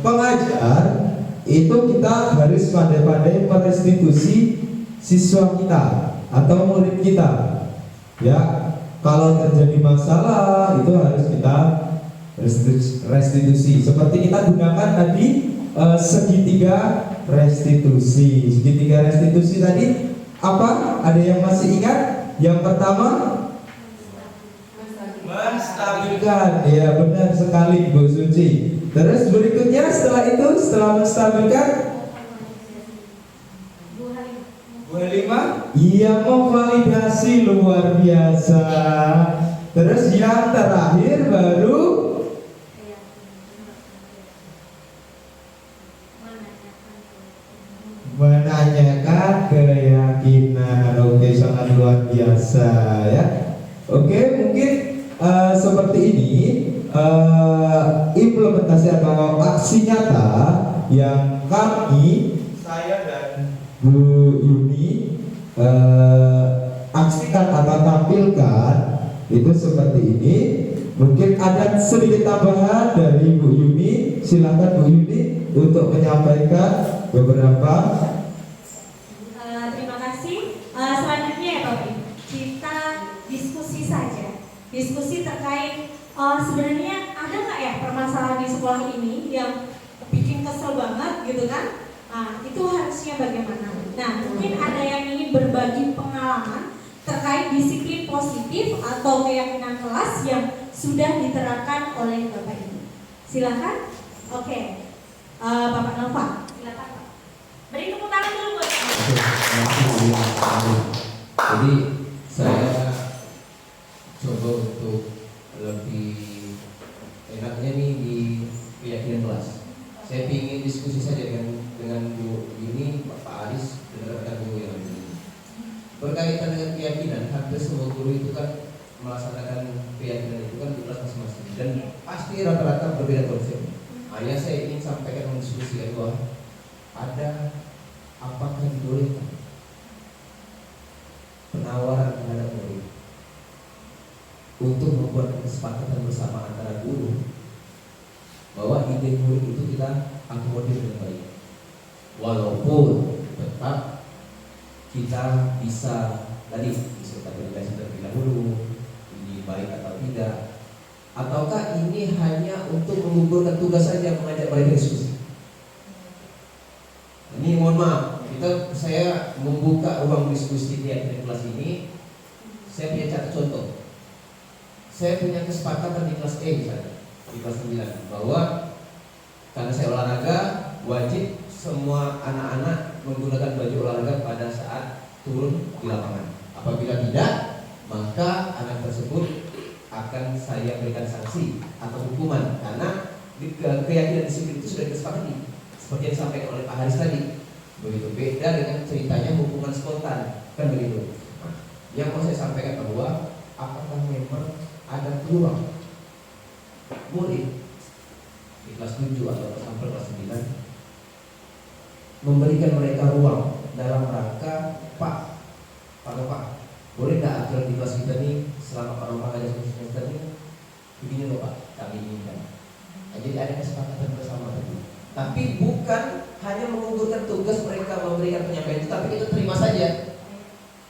pengajar itu kita harus pandai-pandai merestitusi siswa kita atau murid kita. Ya, kalau terjadi masalah itu harus kita restitusi. Seperti kita gunakan tadi segitiga restitusi. Segitiga restitusi tadi apa? Ada yang masih ingat? Yang pertama menstabilkan. Ya benar sekali Bu Suci. Terus berikutnya setelah itu, setelah menstabilkan, Bu Halimah, iya memvalidasi, luar biasa. Terus yang terakhir baru menanyakan keyakinan. Oke, sangat luar biasa ya. Oke, mungkin seperti ini implementasi atau aksi nyata yang saya dan Bu Yuni aksikan atau tampilkan itu seperti ini. Mungkin ada sedikit tambahan dari Bu Yuni. Silakan Bu Yuni untuk menyampaikan beberapa. Terima kasih. Selanjutnya ya Pak, kita diskusi saja. Diskusi terkait sebenarnya ada nggak ya permasalahan di sekolah ini yang bikin kesel banget gitu kan? Itu harusnya bagaimana? Nah, mungkin ada yang ingin berbagi pengalaman terkait disiplin positif atau keyakinan kelas yang sudah diterapkan oleh Bapak Ibu. Silakan. Oke. Bapak Nova, silakan Pak. Beri tepuk tangan dulu buat Jadi saya coba untuk lebih enaknya nih di keyakinan kelas. Saya ingin diskusi saja dengan Bu Yuni, Pak Aris, dan rekan guru yang lain. Berkaitan dengan keyakinan, hampir semua guru itu kan melaksanakan keyakinan itu kan di kelas masing-masing, dan pasti rata-rata berbeda konsep. Hanya saya ingin sampaikan mendiskusikan bahwa ada apakah dibolehkan penawaran terhadap murid untuk membuat kesepakatan bersama antara guru bahwa ide murid itu kita akomodir dengan baik, walaupun tetap kita bisa tadi disertasi terlebih dahulu ini baik atau tidak, ataukah ini hanya untuk mengumpulkan tugas saja mengajak mereka diskusi. Ini mohon maaf, saya membuka ruang diskusi di kelas ini. Saya punya catat contoh. Saya punya kesepakatan di kelas E misalnya, di kelas 9, bahwa karena saya olahraga, wajib semua anak-anak menggunakan baju olahraga pada saat turun di lapangan. Apabila tidak, maka anak tersebut akan saya berikan sanksi atau hukuman, karena keyakinan disiplin itu sudah disepakati seperti yang disampaikan oleh Pak Haris tadi. Begitu, beda dengan ceritanya hukuman spontan, kan begitu. Nah, yang mau saya sampaikan bahwa apakah memang ada peluang murid di kelas 7 atau sampai kelas 9 memberikan mereka ruang dalam rangka Pak, boleh nggak aturan di kelas kita nih selama Pak Nova ada semester ini begini loh Pak, kami inginkan. Nah, jadi ada kesepakatan bersama tadi. Tapi bukan hanya mengumpulkan tugas mereka memberikan penyampaian itu, tapi kita terima saja.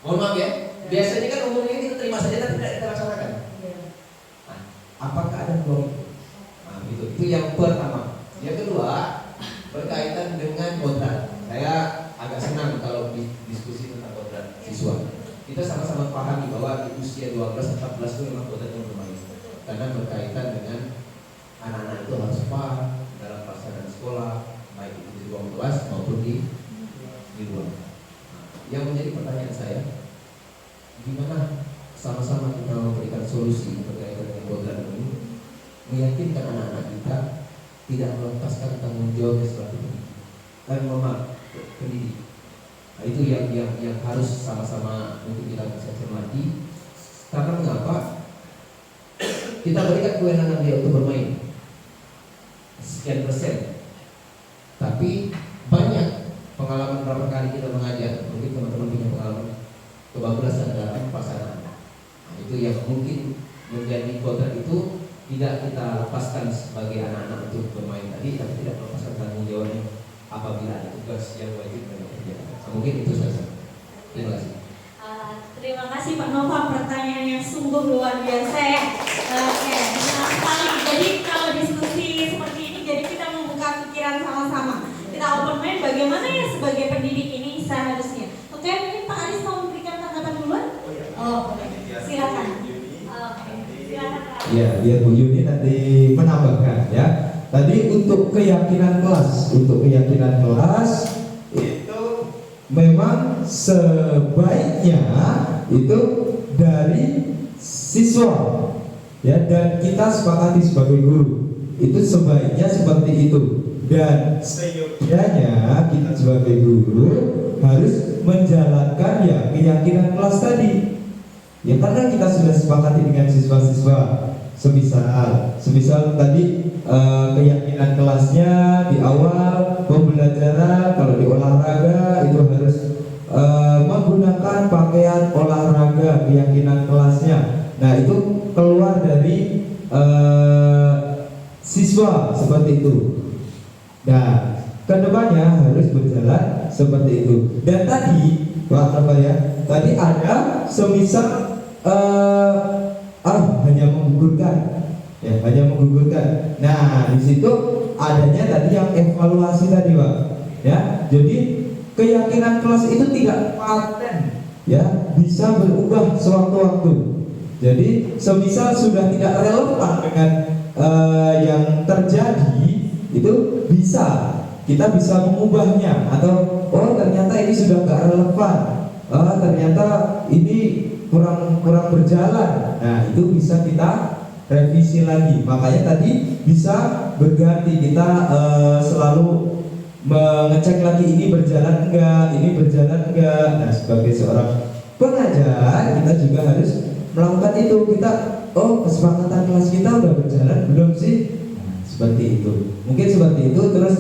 Mohon maaf ya, biasanya kan umumnya kita terima saja tapi tidak kita laksanakan. Nah, apakah ada peluang itu? Nah, itu yang pertama. Yang kedua, berkaitan dengan kodrat. Saya agak senang kalau diskusi tentang kodrat siswa. Kita sama-sama pahami bahwa di usia 12-14 itu memang kodrat yang bermain, karena berkaitan dengan anak-anak itu harus paham dalam meyakinkan anak-anak kita tidak melepaskan tanggung jawabnya selaku pendidik. Nah, itu yang harus sama-sama untuk kita bisa cermati. Karena mengapa? Kita berikan kewenangan dia untuk bermain sekian persen, tapi banyak pengalaman berapa kali kita mengajar, mungkin teman-teman punya pengalaman kebablasan dalam pasangan. Nah, itu yang mungkin menjadi kodrat itu tidak kita lepaskan sebagai anak-anak untuk bermain tadi, tapi tidak melepaskan tanggung jawabnya apabila ada tugas yang wajib mereka kerjakan. Nah, mungkin itu saja. Terima kasih. Terima kasih Pak Nova, pertanyaan yang sungguh luar biasa ya. Oke, benar sekali. Jadi kalau diskusi seperti ini, jadi kita membuka pikiran sama-sama. Kita open mind bagaimana ya sebagai pendidik ini seharusnya. Oke, mungkin Pak Aris mau memberikan tanggapan duluan? Oh, boleh. Silakan. Oke, silakan Pak. Ya, biar Bu Yuni nanti menambahkan ya. Tadi untuk keyakinan kelas itu memang sebaiknya itu dari siswa ya, dan kita sepakati sebagai guru itu sebaiknya seperti itu, dan seyogyanya kita sebagai guru harus menjalankan ya keyakinan kelas tadi ya, karena kita sudah sepakati dengan siswa-siswa semisal tadi keyakinan kelasnya di awal pembelajaran kalau di olahraga itu harus menggunakan pakaian olahraga, keyakinan kelasnya. Nah, itu keluar dari siswa seperti itu. Nah, kedepannya harus berjalan seperti itu. Dan tadi Pak Nova ya, tadi ada semisal hanya menggugurkan, ya hanya menggugurkan. Nah, di situ adanya tadi yang evaluasi tadi Pak, ya. Jadi keyakinan kelas itu tidak paten, ya, bisa berubah sewaktu-waktu. Jadi semisal sudah tidak relevan dengan yang terjadi, itu kita bisa mengubahnya, atau oh ternyata ini sudah nggak relevan, ternyata ini kurang berjalan. Nah, itu bisa kita revisi lagi. Makanya tadi bisa berganti, kita selalu mengecek lagi ini berjalan enggak. Nah, sebagai seorang pengajar kita juga harus melakukan itu. Kita kesepakatan kelas kita udah berjalan belum sih? Nah, seperti itu. Mungkin seperti itu. Terus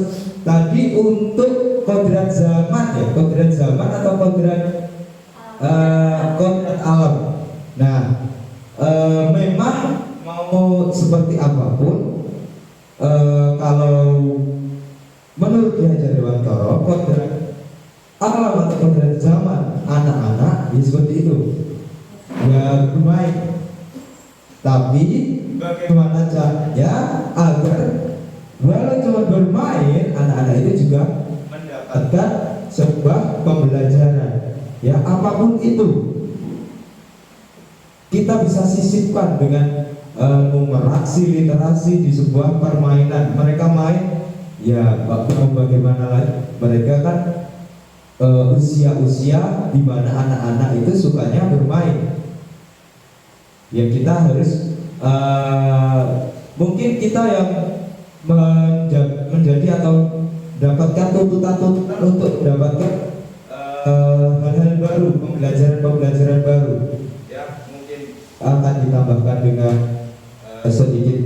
tadi untuk kodrat zaman ya, kodrat zaman atau kodrat alam. Nah, memang mau seperti apapun, kalau menurut Ki Hajar Dewantara, kodrat alam atau kodrat zaman anak-anak ya seperti itu, ya bermain. Tapi bagaimana caranya agar walau cuma bermain, anak-anak itu juga mendapatkan sebuah pembelajaran, ya apapun itu kita bisa sisipkan dengan numeraksi, literasi di sebuah permainan. Mereka main, ya bagaimana lagi? Mereka kan usia-usia di mana anak-anak itu sukanya bermain. Ya kita harus mungkin kita yang menjadi atau dapatkan tuntutan untuk mendapatkan hal-hal baru, pembelajaran baru. Ya mungkin akan ditambahkan dengan sedikit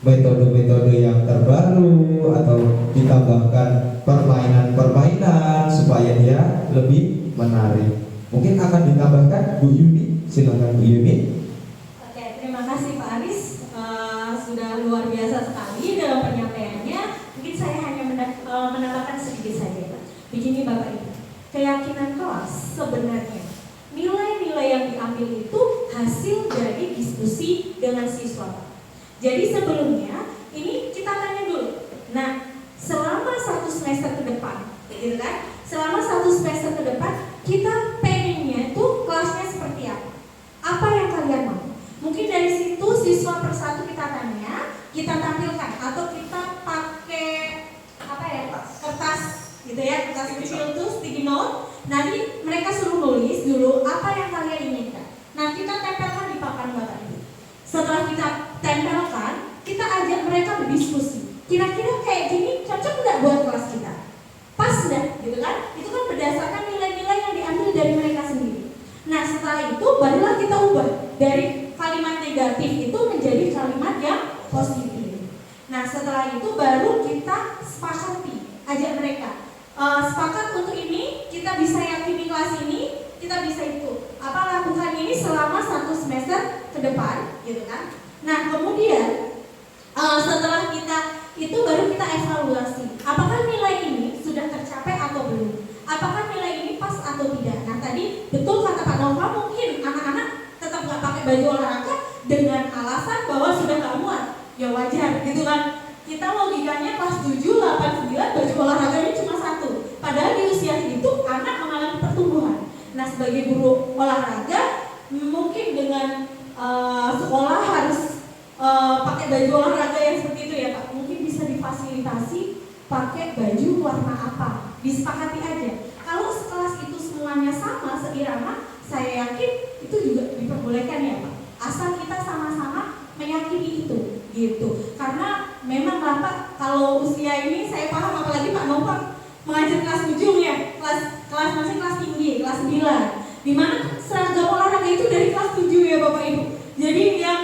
metode-metode yang terbaru, atau ditambahkan permainan-permainan supaya dia lebih menarik. Mungkin akan ditambahkan Bu Yuni, silakan Bu Yuni. Oke, terima kasih Pak Aris, sudah luar biasa sekali dalam penyampaiannya. Mungkin saya hanya menambahkan sedikit saja Pak. Begini Bapak Ibu, keyakinan kelas sebenarnya nilai-nilai yang diambil itu hasil dari diskusi dengan siswa. Jadi sebelumnya ini kita tanya dulu. Nah, selama 1 semester ke depan, gitu kan? Selama 1 semester ke depan kita pengennya itu kelasnya seperti apa? Apa yang kalian mau? Mungkin dari situ siswa persatu kita tanya, kita tampilkan, atau kita pakai apa ya, kertas gitu ya, kertas kecil tuh sticky note. Nanti mereka suruh nulis dulu apa yang kalian inginkan. Nah, kita tempelkan di papan Bapak Ibu. Setelah kita tempelkan, kita ajak mereka berdiskusi. Kira-kira kayak gini cocok nggak buat kelas kita? Pas nggak? Gitu kan? Itu kan berdasarkan nilai-nilai yang diambil dari mereka sendiri. Nah setelah itu barulah kita ubah dari kalimat negatif itu menjadi kalimat yang positif. Nah setelah itu baru kita sepakati, ajak mereka sepakat untuk ini, kita bisa yakini kelas ini, kita bisa itu lakukan ini selama 1 semester ke depan, gitu kan? Nah kemudian setelah kita itu baru kita evaluasi, apakah nilai ini sudah tercapai atau belum? Apakah nilai ini pas atau tidak? Nah tadi betul kata Pak Nova, mungkin anak-anak tetap nggak pakai baju olahraga dengan alasan bahwa sudah nggak muat, ya wajar, gitu kan? Kita logikanya kelas 7, 8, 9 baju olahraganya cuma 1. Padahal di usia itu anak mengalami pertumbuhan. Nah sebagai guru olahraga mungkin dengan sekolah harus pakai baju olahraga yang seperti itu ya Pak. Mungkin bisa difasilitasi pakai baju warna apa, disepakati aja. Kalau sekelas itu semuanya sama, seirama, saya yakin itu juga diperbolehkan ya Pak. Asal kita sama-sama meyakini itu, gitu. Karena memang Pak, kalau usia ini saya paham, apalagi Pak Nova mengajar kelas ujung ya, kelas masih kelas tinggi, kelas 9, dimana seragam olahraga itu dari kelas 7 ya Bapak Ibu. Jadi yang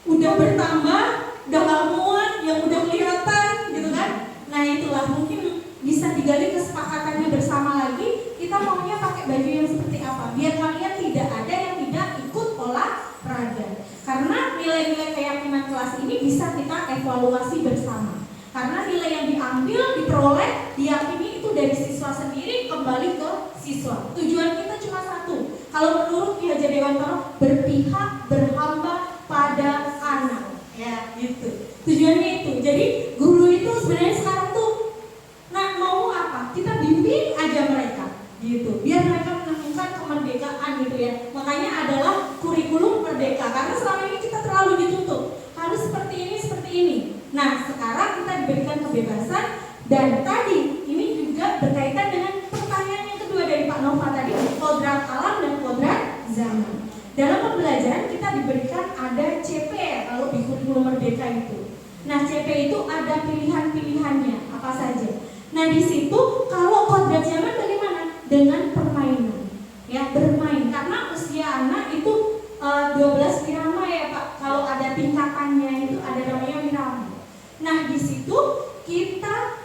udah bertambah, udah gak muat, yang udah kelihatan gitu kan. Nah itulah mungkin bisa digali kesepakatannya bersama lagi, kita maunya pakai baju yang seperti apa, biar kalian tidak ada yang tidak ikut olahraga. Karena nilai-nilai keyakinan kelas ini bisa kita evaluasi bersama. Karena nilai yang diambil, diperoleh, diyakini itu dari siswa sendiri kembali ke siswa. Tujuan kita cuma satu. Kalau menurut Ki Hajar Dewantara, berpihak, berhamba pada anak. Ya, gitu. Tujuannya itu. Jadi guru itu sebenarnya sekarang tuh mau apa? Kita bimbing aja mereka, gitu. Biar mereka menemukan kemerdekaan gitu ya. Makanya adalah kurikulum merdeka. Karena selama ini kita terlalu dituntut harus seperti ini, seperti ini. Nah sekarang kita diberikan kebebasan. Dan tadi ini juga berkaitan dengan pertanyaan yang kedua dari Pak Nova tadi, kodrat alam dan kodrat zaman. Dalam pembelajaran kita diberikan ada CP ya, kalau di kurikulum merdeka itu. Nah CP itu ada pilihan-pilihannya apa saja. Nah di situ kalau kodrat zaman bagaimana? Dengan permainan, ya bermain. Karena usia anak itu 12 wirama ya Pak. Kalau ada tingkatannya itu ada namanya wirama. Nah di situ kita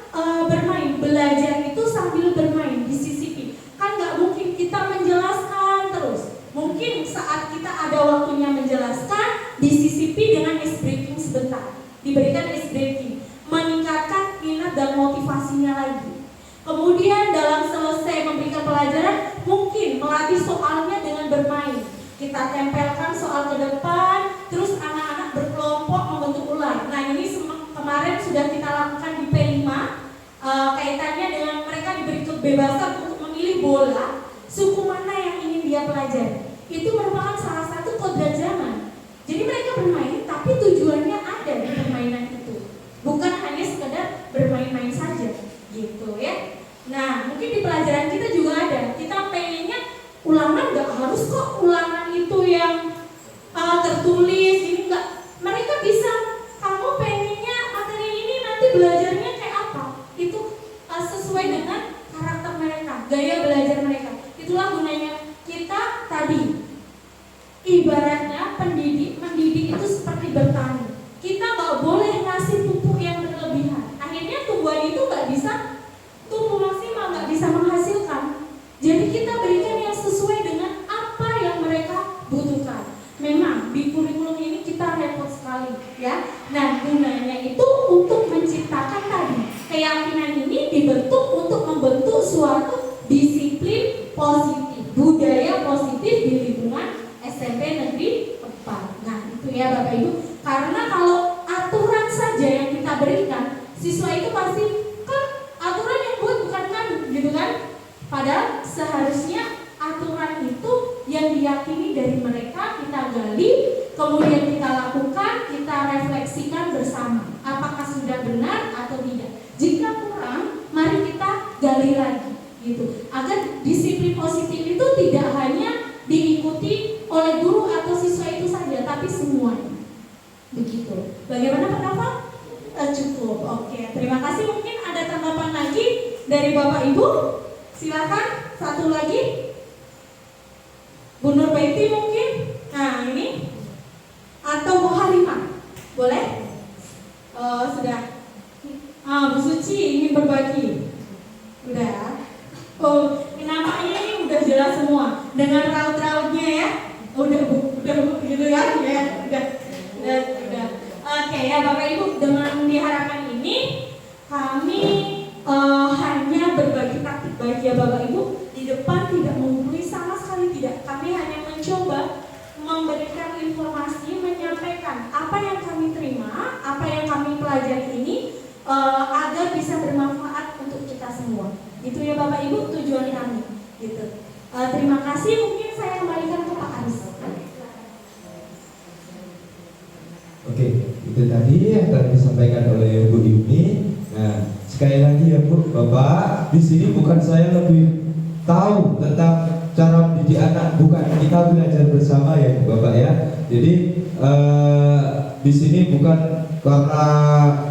bermain, belajar itu sambil bermain, disisipi. Kan nggak mungkin kita menjelaskan terus. Mungkin saat kita ada waktunya menjelaskan, disisipi dengan ice breaking sebentar. Diberikan ice breaking, meningkatkan minat dan motivasinya lagi. Kemudian dalam selesai memberikan pelajaran, mungkin melatih soalnya dengan bermain. Kita tempelkan soal ke depan, terus anak-anak berkelompok membentuk ular. Nah ini kemarin sudah kita lakukan di P5, kaitannya dengan mereka diberi kebebasan untuk memilih bola, suku mana yang ingin dia pelajari. Itu merupakan salah satu kodrat zaman. Jadi mereka bermain, tapi tujuannya ada di permainan itu. Bukan hanya sekedar bermain-main saja, gitu ya. Nah mungkin di pelajaran kita juga ada. Kita pengennya ulangan nggak harus kok ulangan itu yang tertulis ini enggak. Mereka bisa, kamu pengennya materi ini nanti belajarnya kayak apa, itu sesuai dengan karakter mereka, gaya belajar mereka. Itulah gunanya kita tadi. Ibaratnya mendidik itu seperti bertani. Kita nggak boleh ngasih pupuk yang berlebihan. Akhirnya tumbuhan itu nggak bisa tumbuh maksimal, nggak bisa menghasilkan. Jadi kita berikan yang sesuai dengan apa yang mereka butuhkan. Memang di kurikulum ini kita repot sekali, ya. Nah, gunanya itu untuk menciptakan tadi keyakinan ini dibentuk untuk membentuk suatu disiplin positif, budaya positif di lingkungan SMP Negeri 4. Nah, itu ya Bapak Ibu. Karena kalau aturan saja yang kita berikan, siswa itu pasti kan aturan yang buat bukan kami, gitu kan? Padahal seharusnya aturan itu yang diyakini dari mereka kita gali, kemudian kita lakukan, kita refleksikan bersama. Apakah sudah benar atau tidak? Jika kurang, mari kita gali lagi, gitu. Agar disiplin positif itu tidak hanya diikuti oleh guru atau siswa itu saja, tapi semuanya. Begitu. Bagaimana Pak Nova? ada tanggapan lagi dari Bapak Ibu? Silakan, satu lagi. Bu Nurbaiti mungkin? Nah ini. Atau Bu Halimah? Boleh? Sudah. Bu Suci ingin berbagi. Udah. Oh, namanya ini udah jelas semua dengan raut-rautnya ya. Udah begitu ya. Udah. Oke ya Bapak Ibu, dengan diharapkan ini kami hanya berbagi praktik baik ya Bapak Ibu. Di depan tidak menggurui sama sekali tidak. Kami hanya mencoba memberikan informasi, menyampaikan apa yang kami terima, apa yang kami pelajari ini agar bisa bermanfaat untuk kita semua. Itu ya Bapak Ibu tujuan kami. Gitu. Terima kasih. Mungkin saya kembalikan ke Pak Aris. Oke, itu tadi yang telah disampaikan oleh Bu Yuni. Nah, sekali lagi ya Bu, Bapak, di sini bukan saya lebih tahu tentang cara mendidik anak, bukan, kita belajar bersama ya Bapak ya. Jadi di sini bukan karena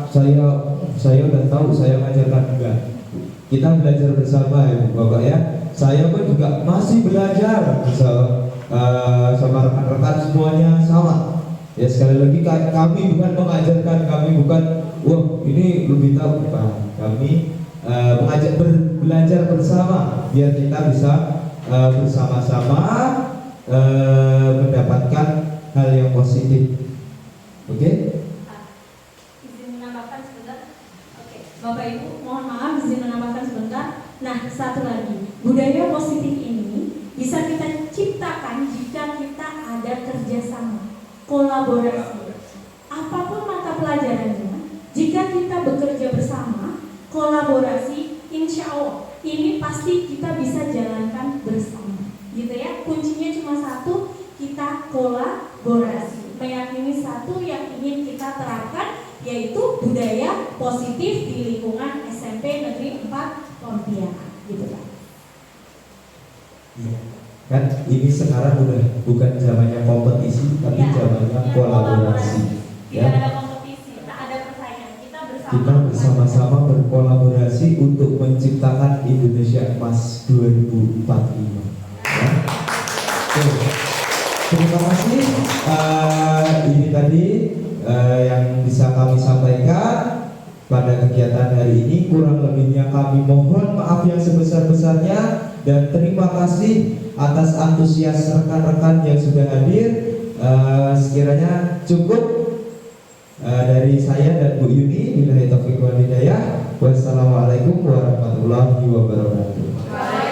saya udah tahu, saya mengajarkan, enggak. Kita belajar bersama ya Bapak ya. Saya pun juga masih belajar sama rekan-rekan semuanya sama. Ya sekali lagi kami bukan mengajarkan, kami bukan wah ini lebih tahu, bukan. Kami belajar bersama biar kita bisa bersama-sama mendapatkan hal yang positif. Oke? Izin menambahkan sebentar. Oke, Bapak Ibu, mohon maaf izin menambahkan sebentar. Nah, satu lagi, budaya positif ini bisa kita ciptakan jika kita ada kerjasama, kolaborasi. Apapun mata pelajarannya, jika kita bekerja bersama, kolaborasi, insya Allah ini pasti kita bisa jalankan bersama. Gitu ya, kuncinya cuma satu, kita kolaborasi. Meyakini satu yang ingin kita terapkan, yaitu budaya positif di lingkungan SMP Negeri 4 Pontianak. Gitu Pak. Iya. Kan ini sekarang udah bukan zamannya kompetisi, tapi zamannya kolaborasi. Tidak ada kompetisi, tak ada persaingan. Kita bersama-sama berkolaborasi untuk menciptakan Indonesia Emas 2045. Ya. Oke. Terima kasih. Ini tadi yang bisa kami sampaikan pada kegiatan hari ini. Kurang lebihnya kami mohon maaf yang sebesar-besarnya dan terima kasih atas antusias rekan-rekan yang sudah hadir. Sekiranya cukup dari saya dan Bu Yuni. Billahi taufiq wal hidayah. Wassalamualaikum warahmatullahi wabarakatuh.